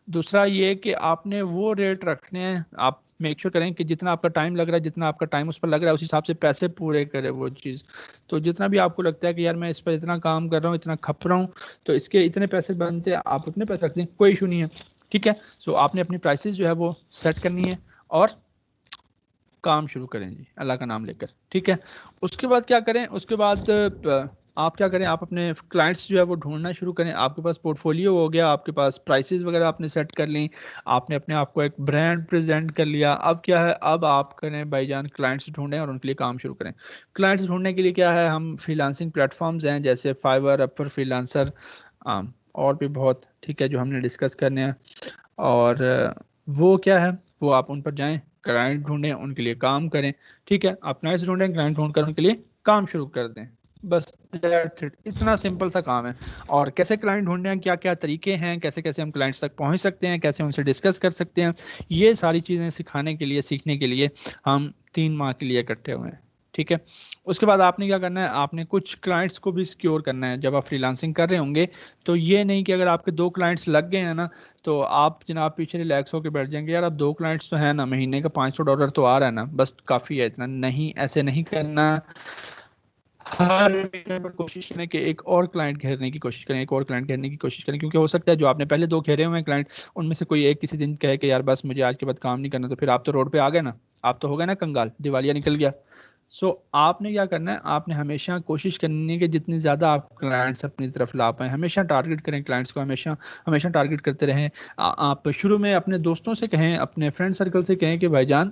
दूसरा ये कि आपने वो रेट रखने हैं, आप मेक श्योर करें कि जितना आपका टाइम लग रहा है, जितना आपका टाइम उस पर लग रहा है, उस हिसाब से पैसे पूरे करे वो चीज़। तो जितना भी आपको लगता है कि यार मैं इस पर इतना काम कर रहा हूँ, इतना खप रहा हूँ, तो इसके इतने पैसे बनते हैं, आप उतने पैसे रख दें, कोई इशू नहीं है, ठीक है। सो आपने अपनी प्राइसेस जो है वो सेट करनी है और काम शुरू करें जी, अल्लाह का नाम लेकर, ठीक है। उसके बाद क्या करें, उसके बाद आप क्या करें, आप अपने क्लाइंट्स जो है वो ढूंढना शुरू करें। आपके पास पोर्टफोलियो हो गया, आपके पास प्राइसेस वगैरह आपने सेट कर ली, आपने अपने आप को एक ब्रांड प्रेजेंट कर लिया। अब क्या है, अब आप करें भाईजान क्लाइंट्स ढूंढें और उनके लिए काम शुरू करें। क्लाइंट्स ढूंढने के लिए क्या है, हम फ्रीलांसिंग प्लेटफॉर्म्स हैं जैसे फाइवर, अपर, फ्रीलांसर और भी बहुत, ठीक है, जो हमने डिस्कस करने हैं। और वो क्या है, वो आप उन पर जाएं, क्लाइंट ढूंढें, उनके लिए काम करें, ठीक है। आप क्लाइंट्स ढूंढें, क्लाइंट ढूंढकर उनके लिए काम शुरू कर दें, बस दैट्स इट, इतना सिंपल सा काम है। और कैसे क्लाइंट ढूंढने हैं, क्या क्या तरीके हैं, कैसे कैसे हम क्लाइंट्स तक पहुंच सकते हैं, कैसे उनसे डिस्कस कर सकते हैं, ये सारी चीज़ें सिखाने के लिए, सीखने के लिए हम 3 माह के लिए इकट्ठे हुए हैं, ठीक है। उसके बाद आपने क्या करना है, आपने कुछ क्लाइंट्स को भी सिक्योर करना है। जब आप फ्रीलांसिंग कर रहे होंगे तो ये नहीं कि अगर आपके 2 क्लाइंट्स लग गए हैं ना तो आप जनाब पीछे रिलैक्स होकर बैठ जाएंगे, यार अब 2 क्लाइंट्स तो है ना, महीने का $500 तो आ रहा है ना, बस काफ़ी है इतना। नहीं, ऐसे नहीं करना। हर महीने पर कोशिश करें कि एक और क्लाइंट घेरने की कोशिश करें, एक और क्लाइंट घेरने की कोशिश करें, क्योंकि हो सकता है जो आपने पहले 2 घेरे हुए हैं क्लाइंट, उनमें से कोई एक किसी दिन कहे कि यार बस मुझे आज के बाद काम नहीं करना, तो फिर आप तो रोड पे आ गए ना, आप तो हो गए ना कंगाल, दिवालिया निकल गया। सो आपने क्या करना है, आपने हमेशा कोशिश करनी है कि जितनी ज़्यादा आप क्लाइंट्स अपनी तरफ ला पाएँ, हमेशा टारगेट करें क्लाइंट्स को, हमेशा हमेशा टारगेट करते रहें। आप शुरू में अपने दोस्तों से कहें, अपने फ्रेंड सर्कल से कहें कि भाईजान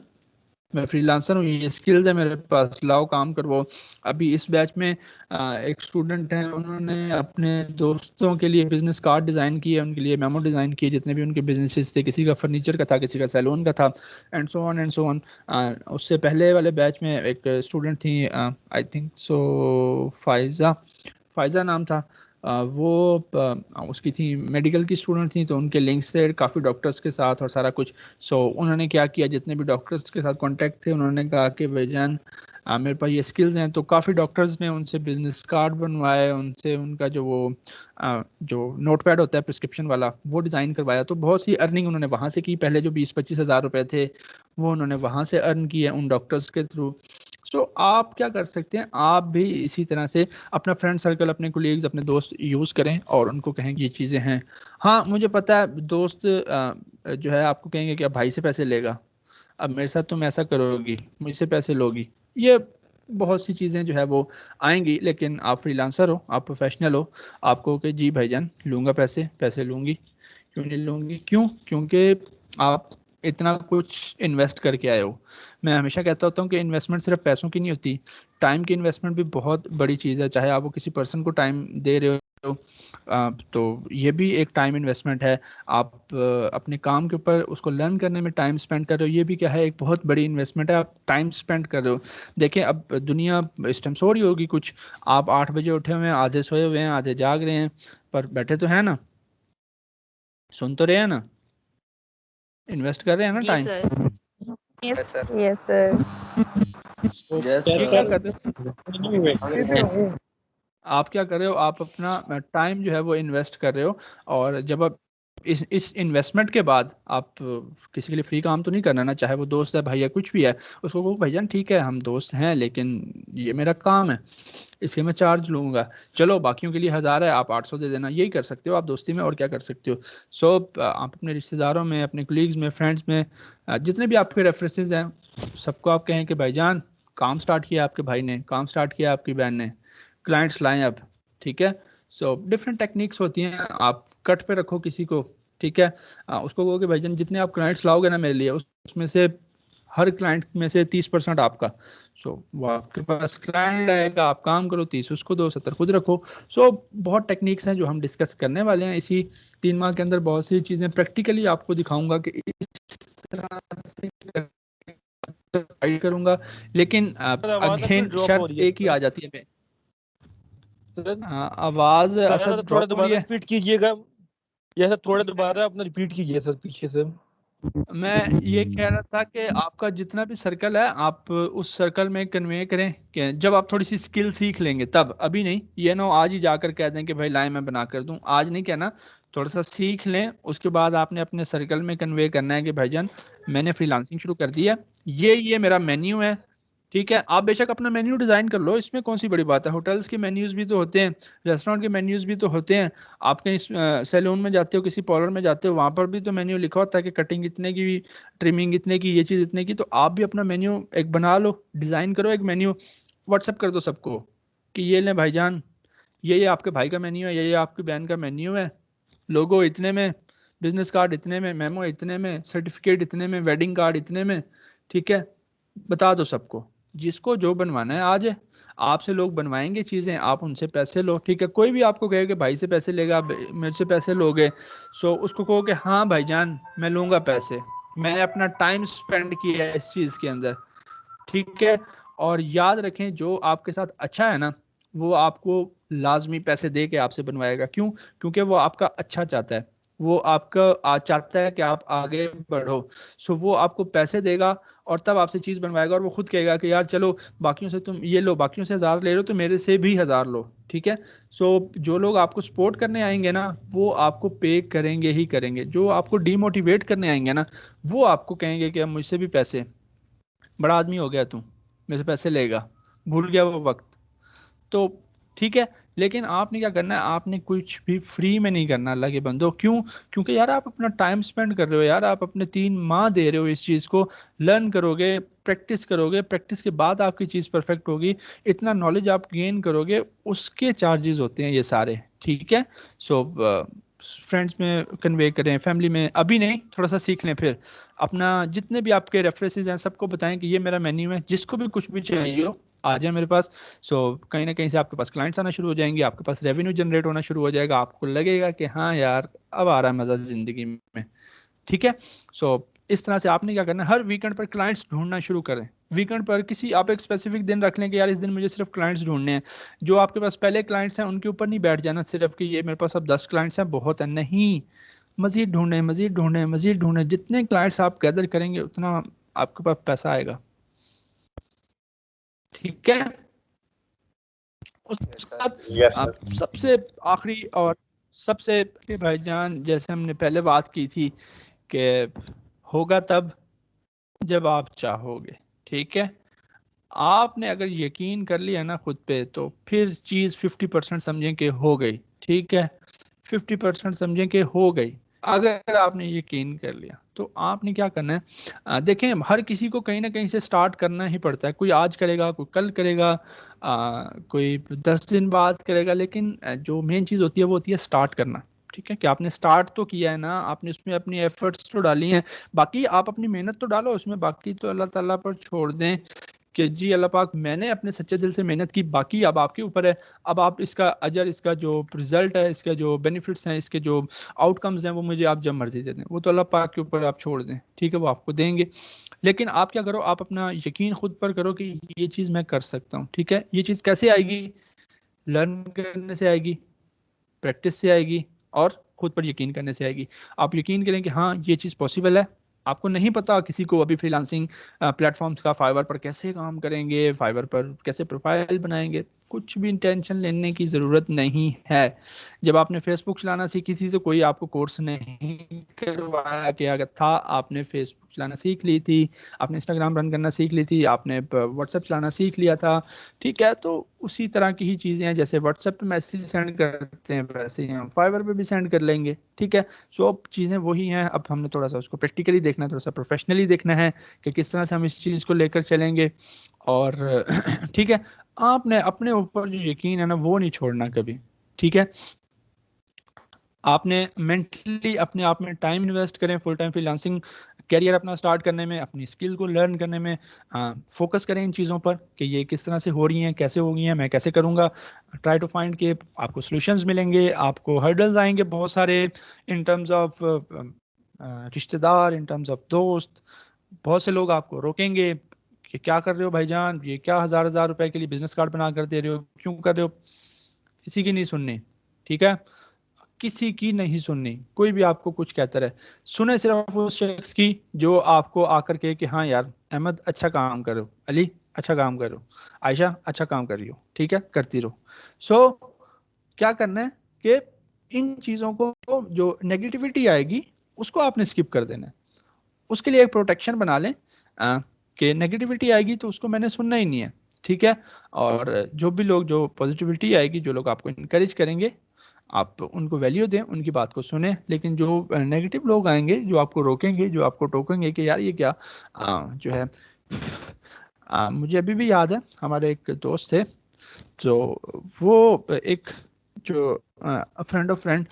मैं फ्रीलांसर हूँ, ये स्किल्स है मेरे पास, लाओ काम करवाओ। अभी इस बैच में एक स्टूडेंट हैं, उन्होंने अपने दोस्तों के लिए बिजनेस कार्ड डिज़ाइन किए, उनके लिए मेमो डिज़ाइन किए, जितने भी उनके बिजनेसेस थे, किसी का फर्नीचर का था, किसी का सैलून का था, and so on and so on. उससे पहले वाले बैच में एक स्टूडेंट थी, आई थिंक सो फाइजा नाम था, वो उसकी थी, मेडिकल की स्टूडेंट थी, तो उनके लिंक्स थे काफ़ी डॉक्टर्स के साथ और सारा कुछ। सो उन्होंने क्या किया, जितने भी डॉक्टर्स के साथ कांटेक्ट थे, उन्होंने कहा कि भाईजान मेरे पास ये स्किल्स हैं, तो काफ़ी डॉक्टर्स ने उनसे बिजनेस कार्ड बनवाए, उनसे उनका जो वो जो नोटपैड होता है प्रिस्क्रिप्शन वाला, वो डिज़ाइन करवाया। तो बहुत सी अर्निंग उन्होंने वहाँ से की, पहले जो 20-25 हज़ार रुपये थे वो उन्होंने वहाँ से अर्न किए उन डॉक्टर्स के थ्रू। सो आप क्या कर सकते हैं, आप भी इसी तरह से अपना फ्रेंड सर्कल, अपने कोलीग्स, अपने दोस्त यूज़ करें और उनको कहें ये चीज़ें हैं। हाँ, मुझे पता है दोस्त जो है आपको कहेंगे कि अब भाई से पैसे लेगा, अब मेरे साथ तुम ऐसा करोगी, मुझसे पैसे लोगी, ये बहुत सी चीज़ें जो है वो आएंगी। लेकिन आप फ्रीलांसर हो, आप प्रोफेशनल हो, आपको कि जी भाईजान लूँगा पैसे लूँगी, क्यों नहीं लूँगी, क्योंकि आप इतना कुछ इन्वेस्ट करके आए हो। मैं हमेशा कहता होता हूँ कि इन्वेस्टमेंट सिर्फ पैसों की नहीं होती, टाइम की इन्वेस्टमेंट भी बहुत बड़ी चीज़ है। चाहे आप वो किसी पर्सन को टाइम दे रहे हो तो ये भी एक टाइम इन्वेस्टमेंट है। आप अपने काम के ऊपर उसको लर्न करने में टाइम स्पेंड कर रहे हो, ये भी क्या है, एक बहुत बड़ी इन्वेस्टमेंट है, आप टाइम स्पेंड कर रहे हो। देखें अब दुनिया इस टाइम सो रही होगी कुछ, आप 8 बजे उठे हुए हैं, आधे सोए हुए हैं, आधे जाग रहे हैं, पर बैठे तो हैं ना, सुन तो रहे हैं ना, इन्वेस्ट कर रहे हैं ना टाइम। Yes sir. क्या कर रहे हो, आप क्या कर रहे हो, आप अपना टाइम जो है वो इन्वेस्ट कर रहे हो। और जब आप इस इन्वेस्टमेंट के बाद आप किसी के लिए फ्री काम तो नहीं करना ना, चाहे वो दोस्त है, भाई है, कुछ भी है, उसको कहो भाईजान ठीक है हम दोस्त हैं लेकिन ये मेरा काम है, इसके मैं चार्ज लूंगा, चलो बाकियों के लिए 1000 है आप 800 दे देना, यही कर सकते हो आप दोस्ती में, और क्या कर सकते हो। सो आप अपने रिश्तेदारों में, अपने कोलीग्स में, फ्रेंड्स में, जितने भी आपके रेफरेंसेस हैं, सबको आप कहें कि भाईजान काम स्टार्ट किया आपके भाई ने, काम स्टार्ट किया आपकी बहन ने, क्लाइंट्स लाएं अब, ठीक है। सो डिफरेंट टेक्निक्स होती हैं, आप कट पे रखो किसी को, ठीक है, उसको कहो कि भाईजान जितने आप क्लाइंट्स लाओगे ना मेरे लिए, उसमें से हर क्लाइंट में से 30% आपका। सो वो आपके पास क्लाइंट आएगा, आप काम करो, 30 उसको दो, 70 खुद रखो। सो बहुत टेक्निक्स हैं जो हम डिस्कस करने वाले हैं इसी 3 माह के अंदर, बहुत सी चीज़ें प्रैक्टिकली आपको दिखाऊंगा कि इस तरह से गाइड करूंगा, लेकिन अगेन शर्त एक ही आ जाती है, आवाज सर थोड़ा दोबारा रिपीट कीजिएगा, ये सर थोड़ा दोबारा अपना रिपीट कीजिए सर पीछे से। मैं ये कह रहा था कि आपका जितना भी सर्कल है आप उस सर्कल में कन्वे करें कि जब आप थोड़ी सी स्किल सीख लेंगे तब, अभी नहीं, ये ना आज ही जाकर कह दें कि भाई लाए मैं बना कर दूं, आज नहीं कहना, थोड़ा सा सीख लें, उसके बाद आपने अपने सर्कल में कन्वे करना है कि भाईजान मैंने फ्रीलांसिंग शुरू कर दी है, ये मेरा मेन्यू है, ठीक है। आप बेशक अपना मेन्यू डिजाइन कर लो, इसमें कौन सी बड़ी बात है, होटल्स के मेन्यूज भी तो होते हैं, रेस्टोरेंट के मेन्यूज भी तो होते हैं, आप कहीं सैलून में जाते हो, किसी पार्लर में जाते हो, वहां पर भी तो मेन्यू लिखा होता है कि कटिंग इतने की, ट्रिमिंग इतने की, ये चीज इतने की, तो आप भी अपना मेन्यू एक बना लो, डिजाइन करो एक मेन्यू, व्हाट्सएप कर दो सबको कि ये लें भाईजान, ये आपके भाई का मेन्यू है, ये आपकी बहन का मेन्यू है, लोगो इतने में, बिजनेस कार्ड इतने में, मेमो इतने में, सर्टिफिकेट इतने में, वेडिंग कार्ड इतने में, ठीक है, बता दो सबको, जिसको जो बनवाना है आज आपसे लोग बनवाएंगे चीजें, आप उनसे पैसे लो, ठीक है। कोई भी आपको कहे कि भाई से पैसे लेगा, मेरे से पैसे लोगे, सो उसको कहो कि हाँ भाईजान मैं लूंगा पैसे, मैंने अपना टाइम स्पेंड किया है इस चीज के अंदर, ठीक है। और याद रखें जो आपके साथ अच्छा है ना वो आपको लाजमी पैसे दे के आपसे बनवाएगा, क्यों? क्योंकि वो आपका अच्छा चाहता है, वो आपका चाहता है कि आप आगे बढ़ो, सो वो आपको पैसे देगा और तब आपसे चीज बनवाएगा, और वो खुद कहेगा कि यार चलो बाकियों से तुम ये लो, बाकियों से 1000 ले रहे हो तो मेरे से भी 1000 लो, ठीक है। सो जो लोग आपको सपोर्ट करने आएंगे ना वो आपको पे करेंगे ही करेंगे, जो आपको डीमोटिवेट करने आएंगे ना वो आपको कहेंगे कि अब मुझसे भी पैसे, बड़ा आदमी हो गया तू, मेरे से पैसे लेगा, भूल गया वो वक्त, तो ठीक है। लेकिन आपने क्या करना है, आपने कुछ भी फ्री में नहीं करना अल्लाह के बंदो, क्यों? क्योंकि यार आप अपना टाइम स्पेंड कर रहे हो, यार आप अपने 3 माह दे रहे हो इस चीज को, लर्न करोगे, प्रैक्टिस करोगे, प्रैक्टिस के बाद आपकी चीज परफेक्ट होगी, इतना नॉलेज आप गेन करोगे, उसके चार्जेस होते हैं ये सारे, ठीक है। सो फ्रेंड्स में कन्वे करें, फैमिली में, अभी नहीं, थोड़ा सा सीख लें, फिर अपना जितने भी आपके रेफरेंसेस हैं सबको बताएं कि ये मेरा मेन्यू है, जिसको भी कुछ भी चाहिए हो आ जाए मेरे पास। सो कहीं ना कहीं से आपके पास क्लाइंट्स आना शुरू हो जाएंगे, आपके पास रेवेन्यू जनरेट होना शुरू हो जाएगा, आपको लगेगा कि हाँ यार अब आ रहा है मजा जिंदगी में, ठीक है। सो इस तरह से आपने क्या करना है, हर वीकेंड पर क्लाइंट्स ढूंढना शुरू करें, वीकेंड पर किसी आप एक स्पेसिफिक दिन रख लें कि यार इस दिन मुझे सिर्फ क्लाइंट्स ढूंढने हैं, जो आपके पास पहले क्लाइंट्स हैं उनके ऊपर नहीं बैठ जाना सिर्फ कि ये मेरे पास अब 10 क्लाइंट्स हैं बहुत है, नहीं, मजीद ढूंढें, मजीद ढूंढें, मजीद ढूंढें, जितने क्लाइंट्स आप गैदर करेंगे उतना आपके पास पैसा आएगा, ठीक है। उसके साथ सबसे आखिरी और सबसे भाईजान, जैसे हमने पहले बात की थी कि होगा तब जब आप चाहोगे, ठीक है। आपने अगर यकीन कर लिया ना खुद पे तो फिर चीज 50% समझें कि हो गई, ठीक है, 50% समझें कि हो गई। अगर आपने यकीन कर लिया तो आपने क्या करना है, देखें हर किसी को कहीं ना कहीं से स्टार्ट करना ही पड़ता है, कोई आज करेगा, कोई कल करेगा, कोई 10 दिन बाद करेगा, लेकिन जो मेन चीज़ होती है वो होती है स्टार्ट करना, ठीक है। कि आपने स्टार्ट तो किया है ना, आपने उसमें अपनी एफर्ट्स तो डाली हैं, बाकी आप अपनी मेहनत तो डालो उसमें, बाकी तो अल्लाह ताला पर छोड़ दें कि जी अल्लाह पाक मैंने अपने सच्चे दिल से मेहनत की, बाकी अब आपके ऊपर है, अब आप इसका अजर, इसका जो रिजल्ट है, इसका जो बेनिफिट्स हैं, इसके जो आउटकम्स हैं वो मुझे आप जब मर्जी दे दें, वो तो अल्लाह पाक के ऊपर आप छोड़ दें, ठीक है, वो आपको देंगे। लेकिन आप क्या करो, आप अपना यकीन खुद पर करो कि ये चीज़ मैं कर सकता हूँ, ठीक है। ये चीज़ कैसे आएगी? लर्न करने से आएगी, प्रैक्टिस से आएगी और खुद पर यकीन करने से आएगी। आप यकीन करें कि हाँ ये चीज़ पॉसिबल है। आपको नहीं पता किसी को अभी फ्रीलांसिंग प्लेटफॉर्म्स का, फाइवर पर कैसे काम करेंगे, फाइवर पर कैसे प्रोफाइल बनाएंगे, कुछ भी टेंशन लेने की ज़रूरत नहीं है। जब आपने फेसबुक चलाना सीखी थी तो कोई आपको कोर्स नहीं करवाया गया था, आपने फेसबुक चलाना सीख ली थी, आपने इंस्टाग्राम रन करना सीख ली थी, आपने व्हाट्सएप चलाना सीख लिया था, ठीक है। तो उसी तरह की ही चीज़ें हैं, जैसे व्हाट्सएप पे मैसेज सेंड करते हैं वैसे ही हम फाइवर पे भी सेंड कर लेंगे, ठीक है। सो अब चीज़ें वही हैं, अब हमने थोड़ा सा उसको प्रैक्टिकली देखना है, थोड़ा सा प्रोफेशनली देखना है कि किस तरह से हम इस चीज़ को लेकर चलेंगे। और ठीक है, आपने अपने ऊपर जो यकीन है ना वो नहीं छोड़ना कभी, ठीक है। आपने मेंटली अपने आप में टाइम इन्वेस्ट करें, फुल टाइम फ्रीलांसिंग कैरियर अपना स्टार्ट करने में, अपनी स्किल को लर्न करने में फोकस करें इन चीज़ों पर कि ये किस तरह से हो रही हैं, कैसे हो गई हैं, मैं कैसे करूँगा। ट्राई टू फाइंड के आपको सॉल्यूशंस मिलेंगे, आपको हर्डल्स आएंगे बहुत सारे इन टर्म्स ऑफ रिश्तेदार, इन टर्म्स ऑफ दोस्त, बहुत से लोग आपको रोकेंगे कि क्या कर रहे हो भाईजान, ये क्या हज़ार रुपए के लिए बिजनेस कार्ड बना कर दे रहे हो, क्यों कर रहे हो। किसी की नहीं सुननी, ठीक है, किसी की नहीं सुननी। कोई भी आपको कुछ कहता रहे, सुने सिर्फ उस शख्स की जो आपको आकर के कि हाँ यार अहमद अच्छा काम करो, अली अच्छा काम करो, आयशा अच्छा काम कर रही हो, ठीक है, करती रहो। सो क्या करना है कि इन चीज़ों को जो नेगेटिविटी आएगी उसको आपने स्किप कर देना है। उसके लिए एक प्रोटेक्शन बना लें कि नेगेटिविटी आएगी तो उसको मैंने सुनना ही नहीं है, ठीक है। और जो भी लोग, जो पॉजिटिविटी आएगी, जो लोग आपको इनकरेज करेंगे, आप उनको वैल्यू दें, उनकी बात को सुने। लेकिन जो नेगेटिव लोग आएंगे, जो आपको रोकेंगे, जो आपको टोकेंगे कि यार ये क्या जो है मुझे अभी भी याद है, हमारे एक दोस्त थे, तो वो एक जो फ्रेंड ऑफ फ्रेंड,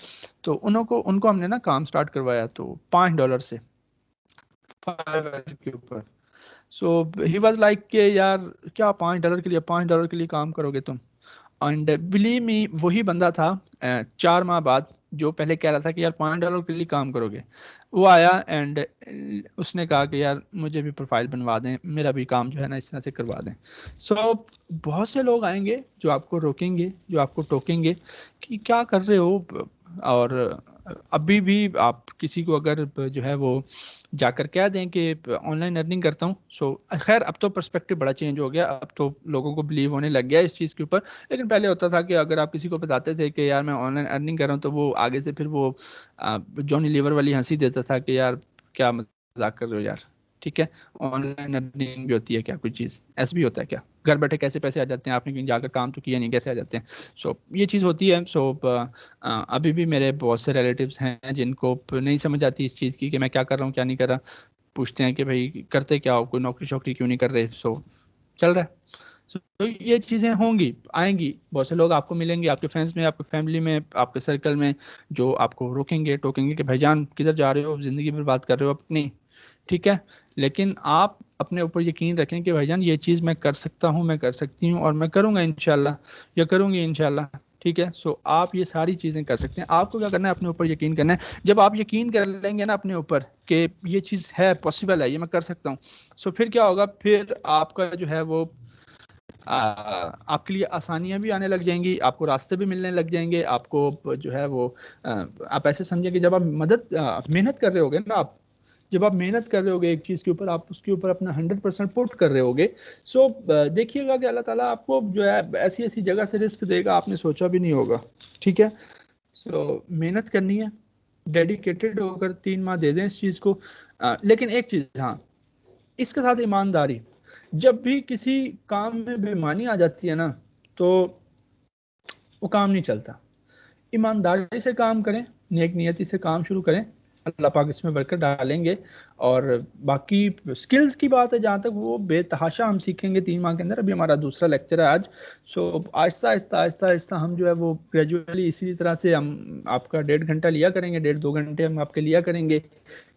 तो उनको हमने ना काम स्टार्ट करवाया तो $5 से फाइवर के ऊपर। सो ही वाज लाइक कि यार क्या $5 के लिए, $5 के लिए काम करोगे तुम। एंड बिलीव मी, वही बंदा था 4 माह बाद जो पहले कह रहा था कि यार $5 के लिए काम करोगे। वो आया एंड उसने कहा कि यार मुझे भी प्रोफाइल बनवा दें, मेरा भी काम जो है ना इस तरह से करवा दें। सो बहुत से लोग आएंगे जो आपको रोकेंगे, जो आपको टोकेंगे कि क्या कर रहे हो। और अभी भी आप किसी को अगर जो है वो जाकर कह दें कि ऑनलाइन अर्निंग करता हूँ, सो खैर अब तो पर्सपेक्टिव बड़ा चेंज हो गया, अब तो लोगों को बिलीव होने लग गया इस चीज़ के ऊपर। लेकिन पहले होता था कि अगर आप किसी को बताते थे कि यार मैं ऑनलाइन अर्निंग कर रहा हूँ, तो वो आगे से फिर वो जॉनी लीवर वाली हंसी देता था कि यार क्या मजाक कर रहे हो यार, ठीक है, ऑनलाइन अर्निंग भी होती है क्या, कोई चीज़ ऐसा भी होता है क्या, घर बैठे कैसे पैसे आ जाते हैं, आपने कहीं जाकर काम तो किया नहीं, कैसे आ जाते हैं। सो ये चीज़ होती है। सो अभी भी मेरे बहुत से रिलेटिव्स हैं जिनको नहीं समझ आती इस चीज़ की कि मैं क्या कर रहा हूँ क्या नहीं कर रहा। पूछते हैं कि भाई करते क्या हो, कोई नौकरी शौकरी क्यों नहीं कर रहे। सो चल रहा है। तो ये चीज़ें होंगी, आएंगी, बहुत से लोग आपको मिलेंगे, आपके फ्रेंड्स में, आपके फैमिली में, आपके सर्कल में, जो आपको रोकेंगे टोकेंगे कि भाईजान किधर जा रहे हो, ज़िंदगी बर्बाद कर रहे हो अपनी, ठीक है। लेकिन आप अपने ऊपर यकीन रखें कि भाईजान ये चीज़ मैं कर सकता हूँ, मैं कर सकती हूँ और मैं करूँगा इंशाल्लाह, या करूँगी इंशाल्लाह, ठीक है। सो आप ये सारी चीज़ें कर सकते हैं। आपको क्या करना है, अपने ऊपर यकीन करना है। जब आप यकीन कर लेंगे ना अपने ऊपर कि ये चीज़ है, पॉसिबल है, ये मैं कर सकता हूँ, सो फिर क्या होगा, फिर आपका जो है वो आपके लिए आसानियां भी आने लग जाएंगी, आपको रास्ते भी मिलने लग जाएंगे। आपको जो है वो आप ऐसे समझे कि जब आप मेहनत कर रहे होगे ना, आप जब आप मेहनत कर रहे होगे एक चीज़ के ऊपर, आप उसके ऊपर अपना 100% पुट कर रहे होगे, सो देखिएगा कि अल्लाह ताला आपको जो है ऐसी ऐसी जगह से रिस्क देगा आपने सोचा भी नहीं होगा, ठीक है। सो मेहनत करनी है, डेडिकेटेड होकर 3 माह दे दें इस चीज़ को। लेकिन एक चीज़, हाँ, इसके साथ ईमानदारी। जब भी किसी काम में बेईमानी आ जाती है ना, तो वो काम नहीं चलता। ईमानदारी से काम करें, नेक नियति से काम शुरू करें, अल्लाह पाक इसमें बरकत डालेंगे। और बाकी स्किल्स की बात है, जहाँ तक वो बेतहाशा हम सीखेंगे 3 माह के अंदर। अभी हमारा दूसरा लेक्चर है आज। सो आहिस्ता आहिस्ता आहिस्ता आहिस्ता हम जो है वो ग्रेजुअली इसी तरह से हम आपका 1.5 घंटा लिया करेंगे, 1.5-2 घंटे हम आपके लिया करेंगे,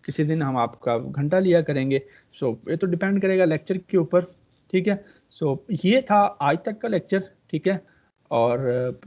किसी दिन हम आपका घंटा लिया करेंगे। सो ये तो डिपेंड करेगा लेक्चर के ऊपर, ठीक है। सो ये था आज तक का लेक्चर, ठीक है। और